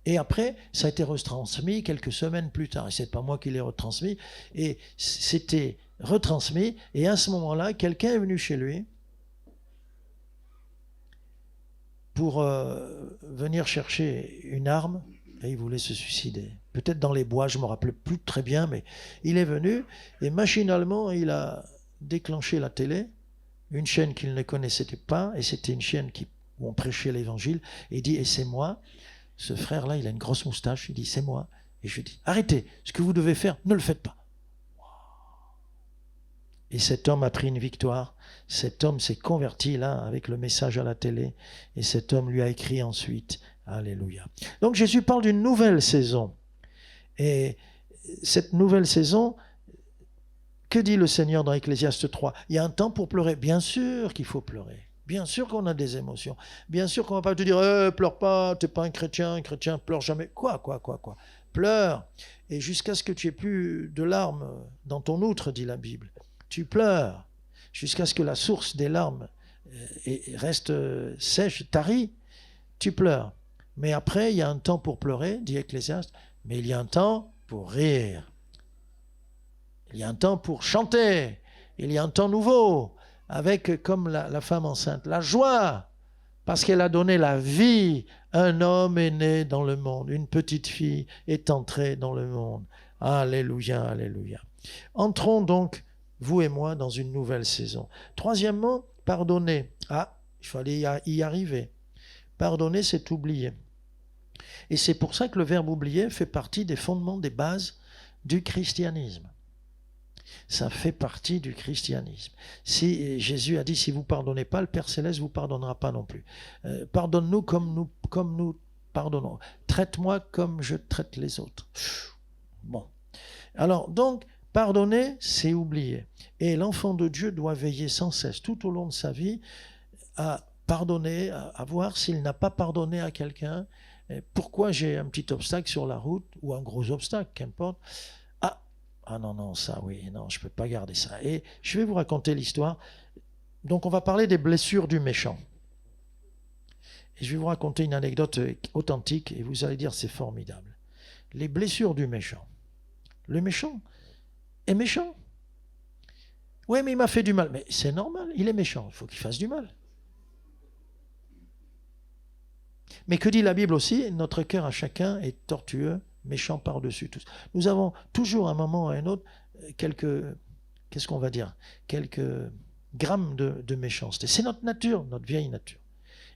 Et après, ça a été retransmis quelques semaines plus tard. Et c'est pas moi qui l'ai retransmis. Et c'était retransmis. Et à ce moment-là, quelqu'un est venu chez lui pour venir chercher une arme. Et il voulait se suicider. Peut-être dans les bois, je ne me rappelle plus très bien, mais il est venu et machinalement, il a déclenché la télé, une chaîne qu'il ne connaissait pas, et c'était une chaîne où on prêchait l'évangile, et il dit, et c'est moi, ce frère-là, il a une grosse moustache, il dit, c'est moi. Et je dis, arrêtez, ce que vous devez faire, ne le faites pas. Et cet homme a pris une victoire. Cet homme s'est converti là avec le message à la télé. Et cet homme lui a écrit ensuite. Alléluia. Donc Jésus parle d'une nouvelle saison. Et cette nouvelle saison, que dit le Seigneur dans Ecclésiaste 3? Il y a un temps pour pleurer. Bien sûr qu'il faut pleurer. Bien sûr qu'on a des émotions. Bien sûr qu'on ne va pas te dire pleure pas, tu n'es pas un chrétien pleure jamais. Quoi. Pleure. Et jusqu'à ce que tu aies plus de larmes dans ton outre, dit la Bible. Tu pleures jusqu'à ce que la source des larmes reste sèche, tarie, tu pleures. Mais après, il y a un temps pour pleurer, dit Ecclésiaste, mais il y a un temps pour rire. Il y a un temps pour chanter. Il y a un temps nouveau, avec, comme la femme enceinte, la joie, parce qu'elle a donné la vie. Un homme est né dans le monde, une petite fille est entrée dans le monde. Alléluia, alléluia. Entrons donc, vous et moi, dans une nouvelle saison. Troisièmement, pardonner. Ah, il fallait y arriver. Pardonner, c'est oublier. Et c'est pour ça que le verbe oublier fait partie des fondements, des bases du christianisme. Ça fait partie du christianisme. Si Jésus a dit, si vous ne pardonnez pas, le Père Céleste ne vous pardonnera pas non plus. Pardonne-nous comme nous pardonnons. Traite-moi comme je traite les autres. Bon. Alors, donc, pardonner, c'est oublier. Et l'enfant de Dieu doit veiller sans cesse, tout au long de sa vie, à pardonner, à voir s'il n'a pas pardonné à quelqu'un, pourquoi j'ai un petit obstacle sur la route, ou un gros obstacle, qu'importe. Ah non, ça oui, non, je ne peux pas garder ça. Et je vais vous raconter l'histoire. Donc on va parler des blessures du méchant. Et je vais vous raconter une anecdote authentique, et vous allez dire c'est formidable. Les blessures du méchant. Le méchant est méchant. Oui, mais il m'a fait du mal. Mais c'est normal, il est méchant, il faut qu'il fasse du mal. Mais que dit la Bible aussi? Notre cœur à chacun est tortueux, méchant par-dessus tout. Nous avons toujours à un moment ou à un autre quelques grammes de méchanceté. C'est notre nature, notre vieille nature.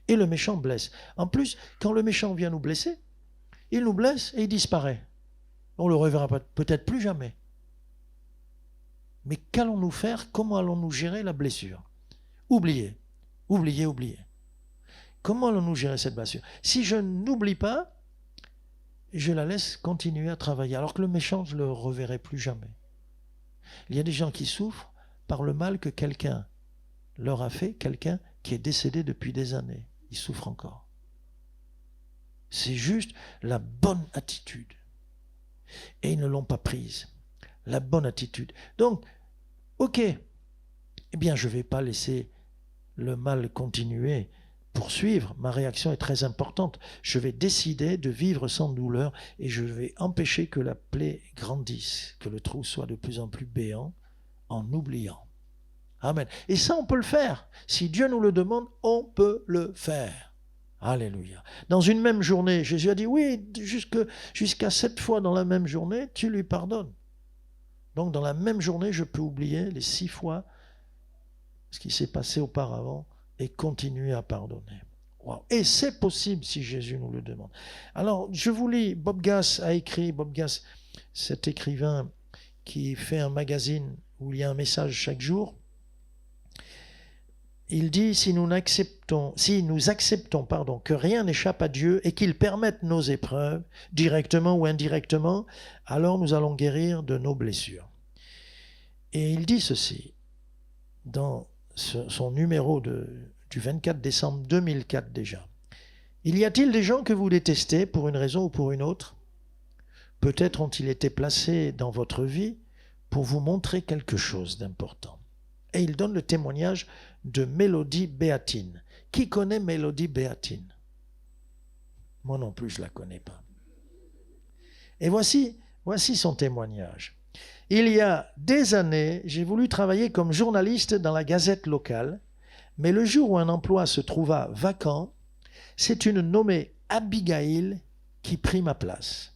Et le méchant blesse. En plus, quand le méchant vient nous blesser, il nous blesse et il disparaît. On ne le reverra peut-être plus jamais. Mais qu'allons-nous faire? Comment allons-nous gérer la blessure? Oubliez. Comment allons-nous gérer cette blessure? Si je n'oublie pas, je la laisse continuer à travailler, alors que le méchant, je ne le reverrai plus jamais. Il y a des gens qui souffrent par le mal que quelqu'un leur a fait, quelqu'un qui est décédé depuis des années. Ils souffrent encore. C'est juste la bonne attitude. Et ils ne l'ont pas prise. La bonne attitude. Donc, ok, eh bien je ne vais pas laisser le mal continuer, poursuivre. Ma réaction est très importante. Je vais décider de vivre sans douleur et je vais empêcher que la plaie grandisse, que le trou soit de plus en plus béant en oubliant. Amen. Et ça, on peut le faire. Si Dieu nous le demande, on peut le faire. Alléluia. Dans une même journée, Jésus a dit, oui, jusqu'à 7 fois dans la même journée, tu lui pardonnes. Donc dans la même journée, je peux oublier les 6 fois ce qui s'est passé auparavant et continuer à pardonner. Wow. Et c'est possible si Jésus nous le demande. Alors, je vous lis, Bob Gass a écrit, Bob Gass, cet écrivain qui fait un magazine où il y a un message chaque jour. Il dit, si nous acceptons que rien n'échappe à Dieu et qu'il permette nos épreuves, directement ou indirectement, alors nous allons guérir de nos blessures. Et il dit ceci, dans son numéro du 24 décembre 2004 déjà. Il y a-t-il des gens que vous détestez pour une raison ou pour une autre? Peut-être ont-ils été placés dans votre vie pour vous montrer quelque chose d'important. Et il donne le témoignage de Mélodie Béatine. Qui connaît Mélodie Béatine? Moi non plus, je ne la connais pas. Et voici son témoignage. Il y a des années, j'ai voulu travailler comme journaliste dans la gazette locale, mais le jour où un emploi se trouva vacant, c'est une nommée Abigail qui prit ma place.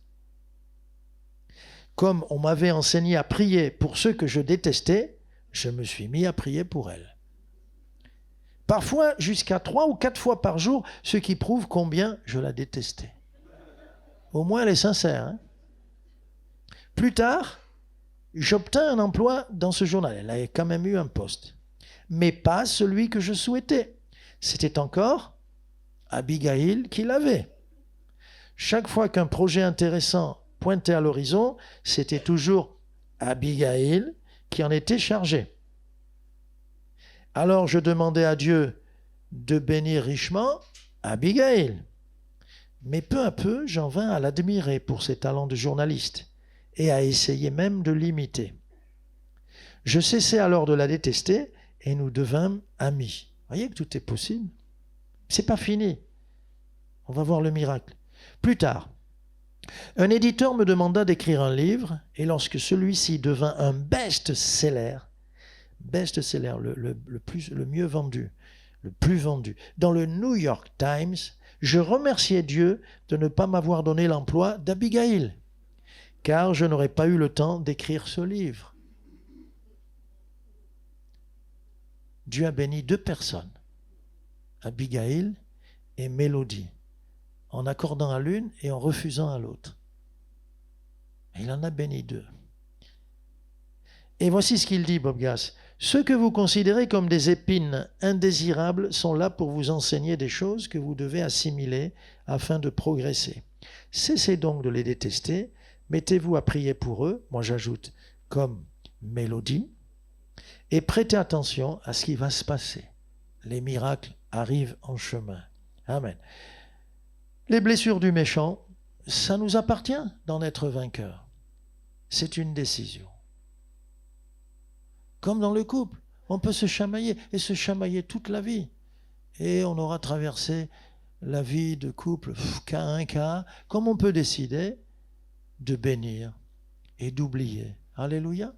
Comme on m'avait enseigné à prier pour ceux que je détestais, je me suis mis à prier pour elle. Parfois jusqu'à 3 ou 4 fois par jour, ce qui prouve combien je la détestais. Au moins elle est sincère. Hein? Plus tard, j'obtins un emploi dans ce journal. Elle avait quand même eu un poste. Mais pas celui que je souhaitais. C'était encore Abigail qui l'avait. Chaque fois qu'un projet intéressant pointait à l'horizon, c'était toujours Abigail qui en était chargée. Alors je demandais à Dieu de bénir richement Abigail. Mais peu à peu, j'en vins à l'admirer pour ses talents de journaliste et à essayer même de l'imiter. Je cessai alors de la détester et nous devînmes amis. Vous voyez que tout est possible. C'est pas fini. On va voir le miracle. Plus tard, un éditeur me demanda d'écrire un livre et lorsque celui-ci devint un best-seller, le mieux vendu, le plus vendu, dans le New York Times, je remerciais Dieu de ne pas m'avoir donné l'emploi d'Abigail, car je n'aurais pas eu le temps d'écrire ce livre. Dieu a béni 2 personnes, Abigail et Mélodie, en accordant à l'une et en refusant à l'autre. Il en a béni 2. Et voici ce qu'il dit, Bob Gass. Ceux que vous considérez comme des épines indésirables sont là pour vous enseigner des choses que vous devez assimiler afin de progresser. Cessez donc de les détester, mettez-vous à prier pour eux, moi j'ajoute comme Mélodie, et prêtez attention à ce qui va se passer. Les miracles arrive en chemin. Amen. Les blessures du méchant, ça nous appartient d'en être vainqueur. C'est une décision. Comme dans le couple, on peut se chamailler et se chamailler toute la vie. Et on aura traversé la vie de couple cas un cas, comme on peut décider de bénir et d'oublier. Alléluia.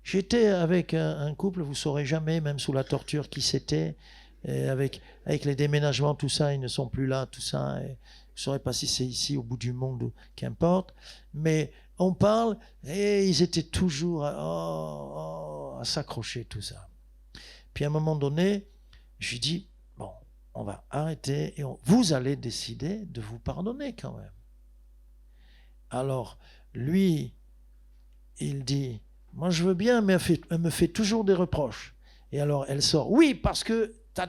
J'étais avec un couple, vous ne saurez jamais, même sous la torture, qui c'était. Et avec les déménagements, tout ça, ils ne sont plus là, tout ça. Et vous ne saurez pas si c'est ici, au bout du monde, ou qu'importe. Mais on parle, et ils étaient toujours à s'accrocher, tout ça. Puis à un moment donné, je lui dis, bon, on va arrêter, et vous allez décider de vous pardonner quand même. Alors, lui, il dit, moi je veux bien, mais elle me fait toujours des reproches. Et alors elle sort, oui, parce que ta.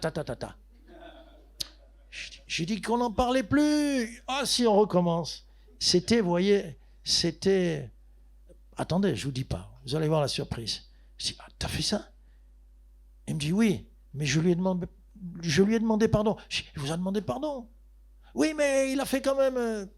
J'ai dit qu'on n'en parlait plus. Ah, si on recommence. C'était, vous voyez, c'était... Attendez, je ne vous dis pas, vous allez voir la surprise. Je dis, ah, t'as fait ça? Il me dit, oui, mais je lui ai demandé pardon. Je dis, il vous a demandé pardon? Oui, mais il a fait quand même...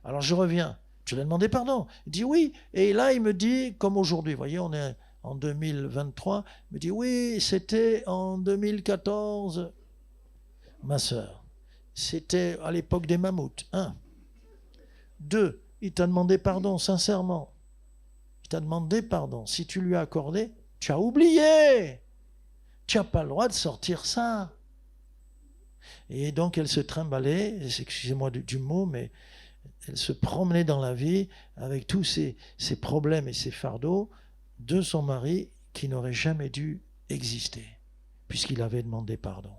Alors je reviens, je lui ai demandé pardon. Il dit oui, et là il me dit, comme aujourd'hui, vous voyez, on est en 2023, il me dit oui, c'était en 2014, ma sœur. C'était à l'époque des mammouths. 1. 2, il t'a demandé pardon, sincèrement. Il t'a demandé pardon. Si tu lui as accordé, tu as oublié. Tu n'as pas le droit de sortir ça. Et donc elle se trimballait, excusez-moi du mot, mais elle se promenait dans la vie avec tous ces problèmes et ces fardeaux de son mari qui n'aurait jamais dû exister, puisqu'il avait demandé pardon.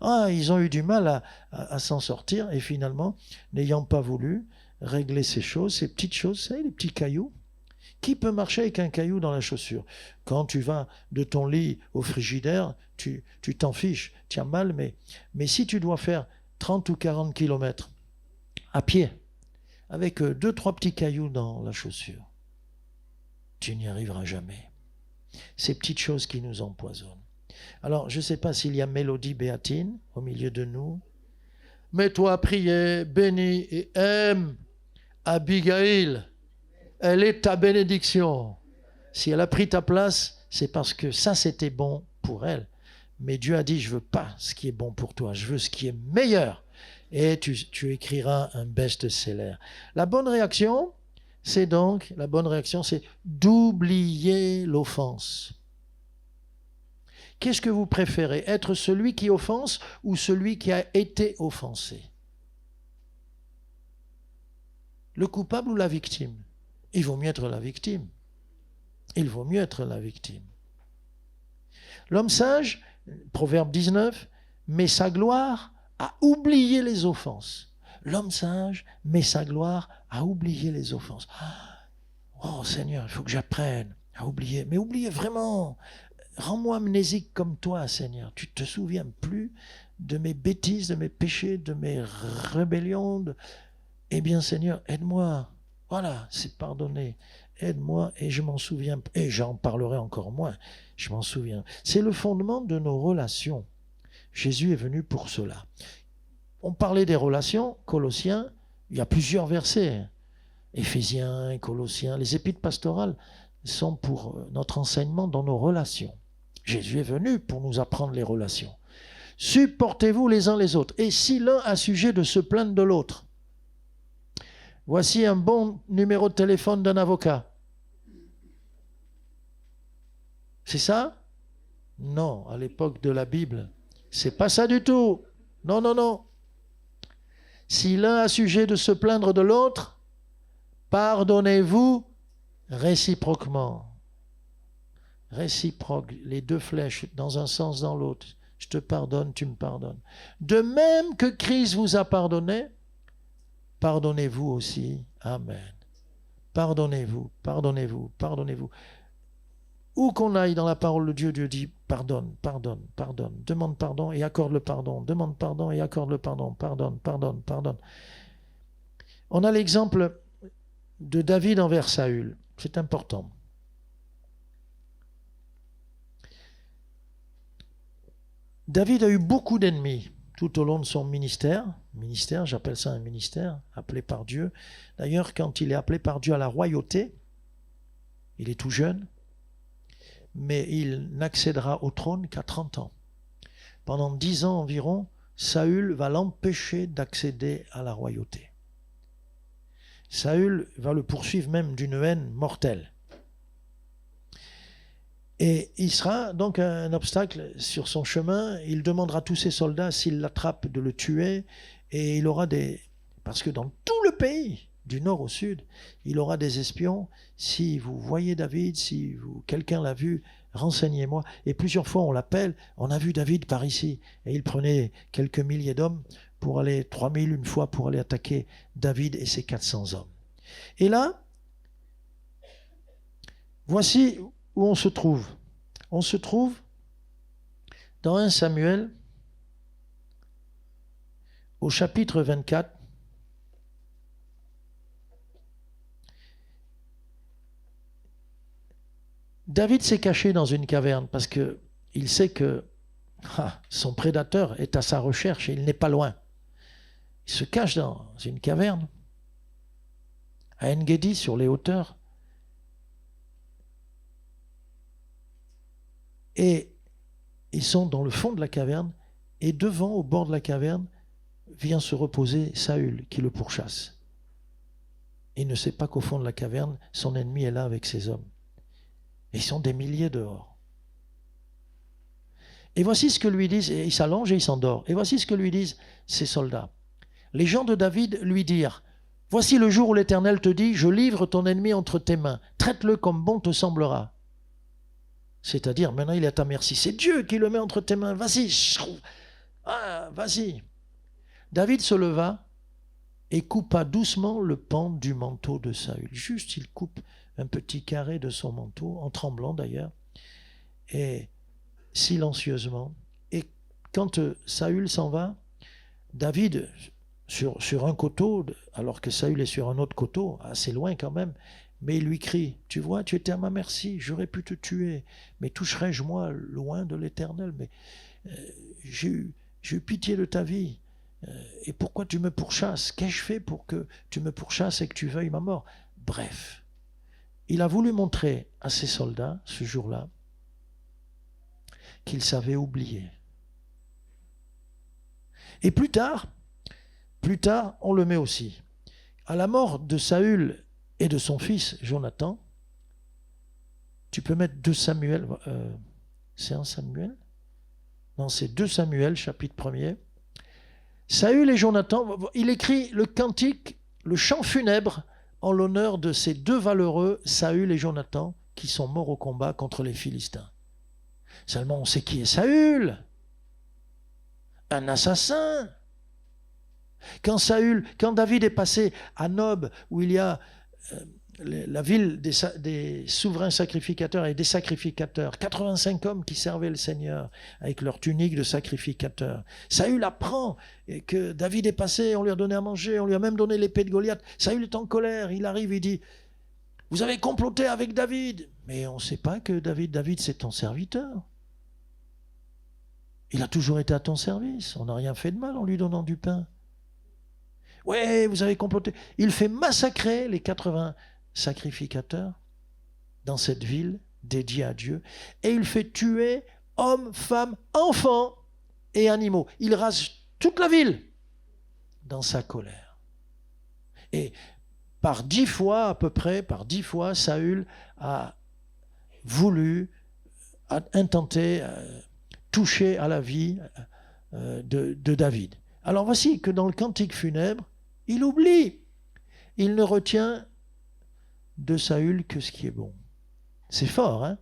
Ah, ils ont eu du mal à s'en sortir, et finalement, n'ayant pas voulu régler ces choses, ces petites choses, vous savez, les petits cailloux. Qui peut marcher avec un caillou dans la chaussure? Quand tu vas de ton lit au frigidaire, tu t'en fiches, tu as mal, mais si tu dois faire 30 ou 40 kilomètres à pied, avec 2-3 petits cailloux dans la chaussure, tu n'y arriveras jamais. Ces petites choses qui nous empoisonnent. Alors, je ne sais pas s'il y a Mélodie Béatine au milieu de nous. Mets-toi à prier, bénis et aime Abigail. Elle est ta bénédiction. Si elle a pris ta place, c'est parce que ça, c'était bon pour elle. Mais Dieu a dit, je ne veux pas ce qui est bon pour toi, je veux ce qui est meilleur. Et tu écriras un best-seller. La bonne réaction, c'est d'oublier l'offense. Qu'est-ce que vous préférez? Être celui qui offense ou celui qui a été offensé? Le coupable ou la victime? Il vaut mieux être la victime. Il vaut mieux être la victime. L'homme sage, Proverbe 19, met sa gloire à oublier les offenses. L'homme sage met sa gloire à oublier les offenses. Oh Seigneur, il faut que j'apprenne à oublier. Mais oublier vraiment. Rends-moi amnésique comme toi, Seigneur. Tu ne te souviens plus de mes bêtises, de mes péchés, de mes rébellions. Eh bien, Seigneur, aide-moi. Voilà, c'est pardonné. Aide-moi et je m'en souviens. Et j'en parlerai encore moins. Je m'en souviens. C'est le fondement de nos relations. Jésus est venu pour cela. On parlait des relations, Colossiens, il y a plusieurs versets. Éphésiens, Colossiens, les épîtres pastorales sont pour notre enseignement dans nos relations. Jésus est venu pour nous apprendre les relations. Supportez-vous les uns les autres. Et si l'un a sujet de se plaindre de l'autre, voici un bon numéro de téléphone d'un avocat. C'est ça? Non, à l'époque de la Bible. C'est pas ça du tout. Non, non, non. Si l'un a sujet de se plaindre de l'autre, pardonnez-vous réciproquement. Réciproque, les deux flèches dans un sens, dans l'autre. Je te pardonne, tu me pardonnes. De même que Christ vous a pardonné, pardonnez-vous aussi. Amen. Pardonnez-vous, pardonnez-vous, pardonnez-vous. Où qu'on aille dans la parole de Dieu, Dieu dit pardonne, pardonne, pardonne. Demande pardon et accorde le pardon. Demande pardon et accorde le pardon. Pardonne, pardonne, pardonne. On a l'exemple de David envers Saül. C'est important. David a eu beaucoup d'ennemis tout au long de son ministère. Ministère, j'appelle ça un ministère, appelé par Dieu. D'ailleurs, quand il est appelé par Dieu à la royauté, il est tout jeune, mais il n'accédera au trône qu'à 30 ans. Pendant 10 ans environ, Saül va l'empêcher d'accéder à la royauté. Saül va le poursuivre même d'une haine mortelle. Et il sera donc un obstacle sur son chemin. Il demandera à tous ses soldats, s'ils l'attrapent, de le tuer. Et il aura des... Parce que dans tout le pays, du nord au sud, il aura des espions. Si vous voyez David, si quelqu'un l'a vu, renseignez-moi. Et plusieurs fois, on l'appelle, on a vu David par ici. Et il prenait quelques milliers d'hommes pour aller, 3000 une fois, pour aller attaquer David et ses 400 hommes. Et là, voici où on se trouve. On se trouve dans 1 Samuel, au chapitre 24. David s'est caché dans une caverne parce qu'il sait que son prédateur est à sa recherche et il n'est pas loin. Il se cache dans une caverne à En-Gedi, sur les hauteurs. Et ils sont dans le fond de la caverne, et devant, au bord de la caverne, vient se reposer Saül, qui le pourchasse. Il ne sait pas qu'au fond de la caverne, son ennemi est là avec ses hommes. Et ils sont des milliers dehors. Et voici ce que lui disent, et il s'allonge et il s'endort. Et voici ce que lui disent ses soldats. Les gens de David lui dirent: voici le jour où l'Éternel te dit, je livre ton ennemi entre tes mains, traite-le comme bon te semblera. C'est-à-dire, maintenant il est à ta merci. C'est Dieu qui le met entre tes mains. Vas-y, vas-y. David se leva et coupa doucement le pan du manteau de Saül. Juste, il coupe un petit carré de son manteau, en tremblant d'ailleurs, et silencieusement. Et quand Saül s'en va, David, sur un coteau, alors que Saül est sur un autre coteau, assez loin quand même, mais il lui crie: tu vois, tu étais à ma merci, j'aurais pu te tuer, mais toucherais-je moi loin de l'Éternel? Mais j'ai eu pitié de ta vie, et pourquoi tu me pourchasses? Qu'ai-je fait pour que tu me pourchasses et que tu veuilles ma mort? Bref, il a voulu montrer à ses soldats, ce jour-là, qu'il savait oublier. Et plus tard, on le met aussi. À la mort de Saül et de son fils Jonathan, tu peux mettre 2 Samuel, c'est 1 Samuel? Non, c'est 2 Samuel, chapitre 1er. Saül et Jonathan, il écrit le cantique, le chant funèbre en l'honneur de ces 2 valeureux, Saül et Jonathan, qui sont morts au combat contre les Philistins. Seulement, on sait qui est Saül, un assassin. Quand David est passé à Nob, où il y a la ville des souverains sacrificateurs et des sacrificateurs, 85 hommes qui servaient le Seigneur avec leur tunique de sacrificateurs. Saül apprend que David est passé, on lui a donné à manger, on lui a même donné l'épée de Goliath. Saül est en colère, il arrive, il dit: vous avez comploté avec David. Mais on ne sait pas que David c'est ton serviteur. Il a toujours été à ton service, on n'a rien fait de mal en lui donnant du pain. Ouais, vous avez comploté. Il fait massacrer les 80 sacrificateurs dans cette ville dédiée à Dieu, et il fait tuer hommes, femmes, enfants et animaux. Il rase toute la ville dans sa colère. Et par 10 fois, à peu près, Saül a voulu, a intenté toucher à la vie de David. Alors voici que dans le cantique funèbre, il oublie. Il ne retient de Saül que ce qui est bon. C'est fort, hein?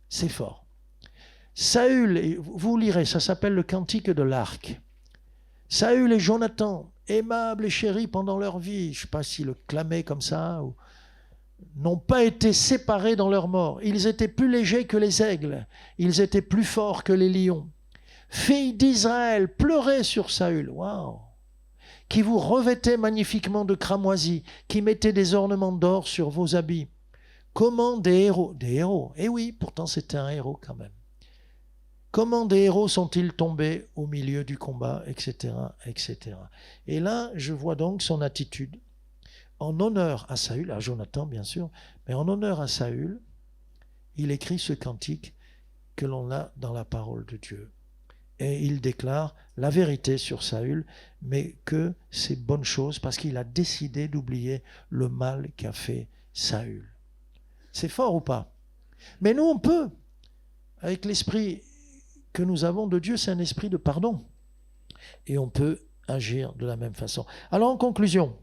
C'est fort. Saül, vous lirez, ça s'appelle le cantique de l'arc. Saül et Jonathan, aimables et chéris pendant leur vie, je ne sais pas s'ils le clamaient comme ça, n'ont pas été séparés dans leur mort. Ils étaient plus légers que les aigles, ils étaient plus forts que les lions. Filles d'Israël, pleurez sur Saül. Waouh! Qui vous revêtait magnifiquement de cramoisie, qui mettait des ornements d'or sur vos habits. Comment des héros, eh oui, pourtant c'était un héros quand même. Comment des héros sont-ils tombés au milieu du combat, etc., etc. Et là, je vois donc son attitude. En honneur à Saül, à Jonathan bien sûr, mais en honneur à Saül, il écrit ce cantique que l'on a dans la parole de Dieu. Et il déclare la vérité sur Saül, mais que c'est bonne chose parce qu'il a décidé d'oublier le mal qu'a fait Saül. C'est fort ou pas? Mais nous, on peut, avec l'esprit que nous avons de Dieu, c'est un esprit de pardon. Et on peut agir de la même façon. Alors en conclusion,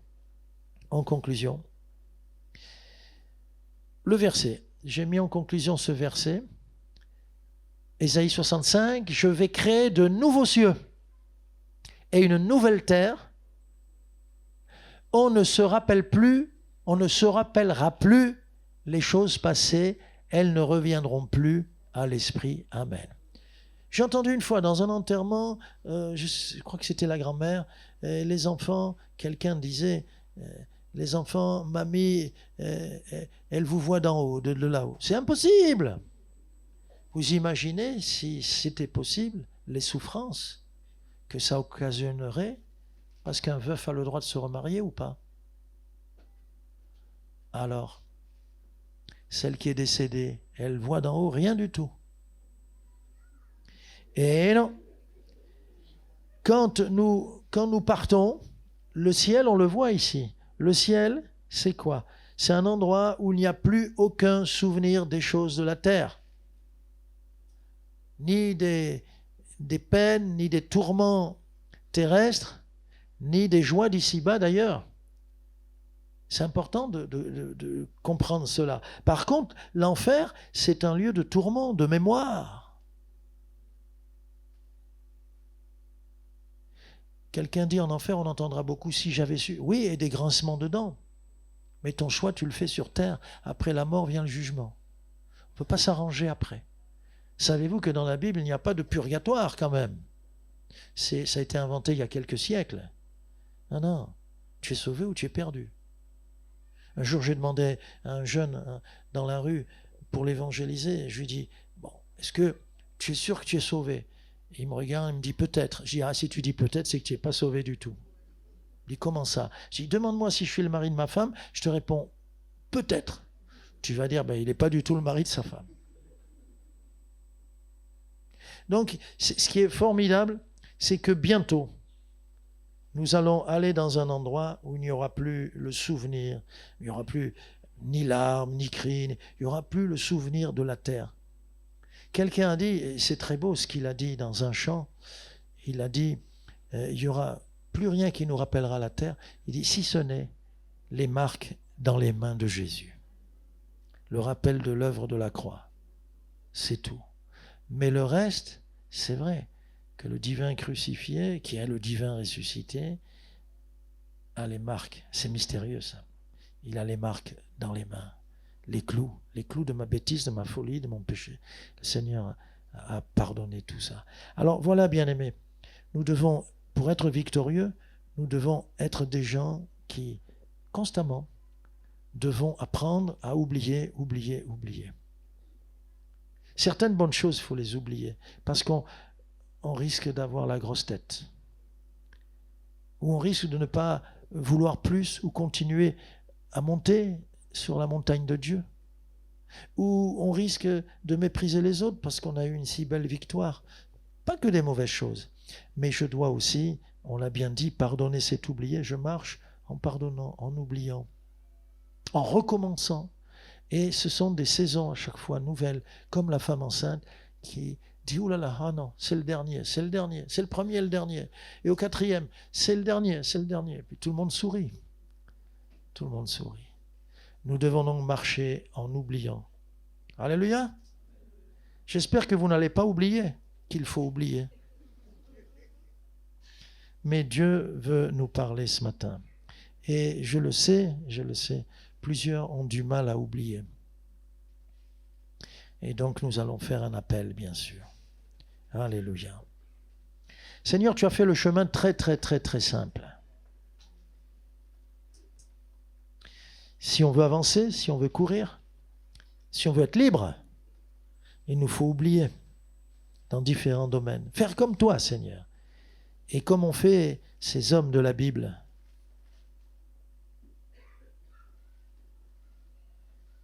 le verset, j'ai mis en conclusion ce verset, Ésaïe 65, je vais créer de nouveaux cieux et une nouvelle terre. On ne se rappellera plus les choses passées, elles ne reviendront plus à l'esprit. Amen. J'ai entendu une fois dans un enterrement, je crois que c'était la grand-mère, les enfants, quelqu'un disait, les enfants, mamie, elle vous voit d'en haut, de là-haut. C'est impossible. Vous imaginez, si c'était possible, les souffrances que ça occasionnerait, parce qu'un veuf a le droit de se remarier ou pas? Alors, celle qui est décédée, elle voit d'en haut rien du tout. Et non. Quand nous partons, le ciel, on le voit ici. Le ciel, c'est quoi? C'est un endroit où il n'y a plus aucun souvenir des choses de la terre. Ni des peines, ni des tourments terrestres, ni des joies d'ici-bas d'ailleurs. C'est important de comprendre cela. Par contre, l'enfer, c'est un lieu de tourment, de mémoire. Quelqu'un dit en enfer, on entendra beaucoup si j'avais su. Oui, et des grincements de dents. Mais ton choix, tu le fais sur terre. Après la mort vient le jugement. On ne peut pas s'arranger après. Savez-vous que dans la Bible, il n'y a pas de purgatoire quand même? Ça a été inventé il y a quelques siècles. Non, non. Tu es sauvé ou tu es perdu. Un jour, j'ai demandé à un jeune dans la rue pour l'évangéliser. Je lui dis, bon, est-ce que tu es sûr que tu es sauvé? Il me regarde, il me dit peut-être. Je dis, ah, si tu dis peut-être, c'est que tu n'es pas sauvé du tout. Il dit, comment ça? Je dis, demande-moi si je suis le mari de ma femme. Je te réponds, peut-être. Tu vas dire, ben, il n'est pas du tout le mari de sa femme. Donc, ce qui est formidable, c'est que bientôt, nous allons aller dans un endroit où il n'y aura plus le souvenir, il n'y aura plus ni larmes, ni cris, il n'y aura plus le souvenir de la terre. Quelqu'un a dit, et c'est très beau ce qu'il a dit dans un chant, il a dit, il n'y aura plus rien qui nous rappellera la terre. Il dit, si ce n'est les marques dans les mains de Jésus. Le rappel de l'œuvre de la croix, c'est tout. Mais le reste, c'est vrai que le divin crucifié, qui est le divin ressuscité, a les marques. C'est mystérieux ça. Il a les marques dans les mains. Les clous de ma bêtise, de ma folie, de mon péché. Le Seigneur a pardonné tout ça. Alors voilà, bien-aimés, nous devons, pour être victorieux, nous devons être des gens qui, constamment, devons apprendre à oublier. Certaines bonnes choses, il faut les oublier, parce qu'on risque d'avoir la grosse tête, ou on risque de ne pas vouloir plus ou continuer à monter sur la montagne de Dieu, ou on risque de mépriser les autres parce qu'on a eu une si belle victoire. Pas que des mauvaises choses, mais je dois aussi, on l'a bien dit, pardonner, c'est oublier. Je marche en pardonnant, en oubliant, en recommençant. Et ce sont des saisons à chaque fois nouvelles, comme la femme enceinte qui dit « Ouh là là, ah non, c'est le dernier, c'est le premier et le dernier. » Et au quatrième, c'est le dernier. Puis tout le monde sourit. Tout le monde sourit. Nous devons donc marcher en oubliant. Alléluia. J'espère que vous n'allez pas oublier qu'il faut oublier. Mais Dieu veut nous parler ce matin. Et je le sais, plusieurs ont du mal à oublier. Et donc nous allons faire un appel, bien sûr. Alléluia. Seigneur, tu as fait le chemin très, très, très, très simple. Si on veut avancer, si on veut courir, si on veut être libre, il nous faut oublier. dans différents domaines. Faire comme toi, Seigneur. Et comme ont fait ces hommes de la Bible.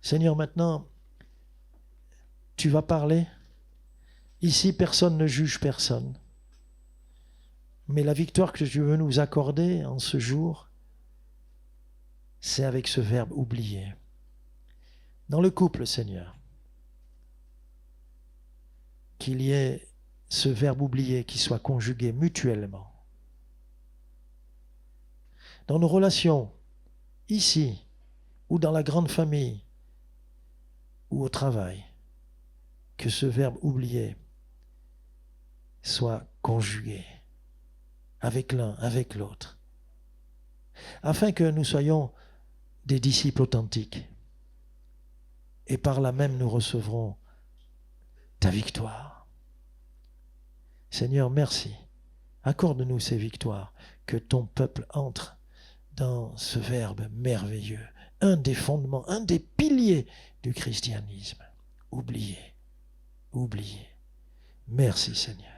Seigneur, maintenant, tu vas parler. Ici, personne ne juge personne. Mais la victoire que tu veux nous accorder en ce jour, c'est avec ce verbe oublier. Dans le couple, Seigneur, qu'il y ait ce verbe oublier qui soit conjugué mutuellement. Dans nos relations, ici, ou dans la grande famille, ou au travail, que ce verbe oublier soit conjugué avec l'un, avec l'autre, afin que nous soyons des disciples authentiques. Et par là même, nous recevrons ta victoire. Seigneur, merci. Accorde-nous ces victoires, que ton peuple entre dans ce verbe merveilleux, un des fondements, un des piliers du christianisme. Oublier, oublier. Merci Seigneur.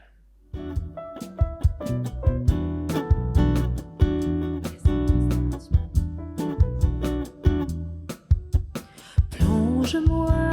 Plonge-moi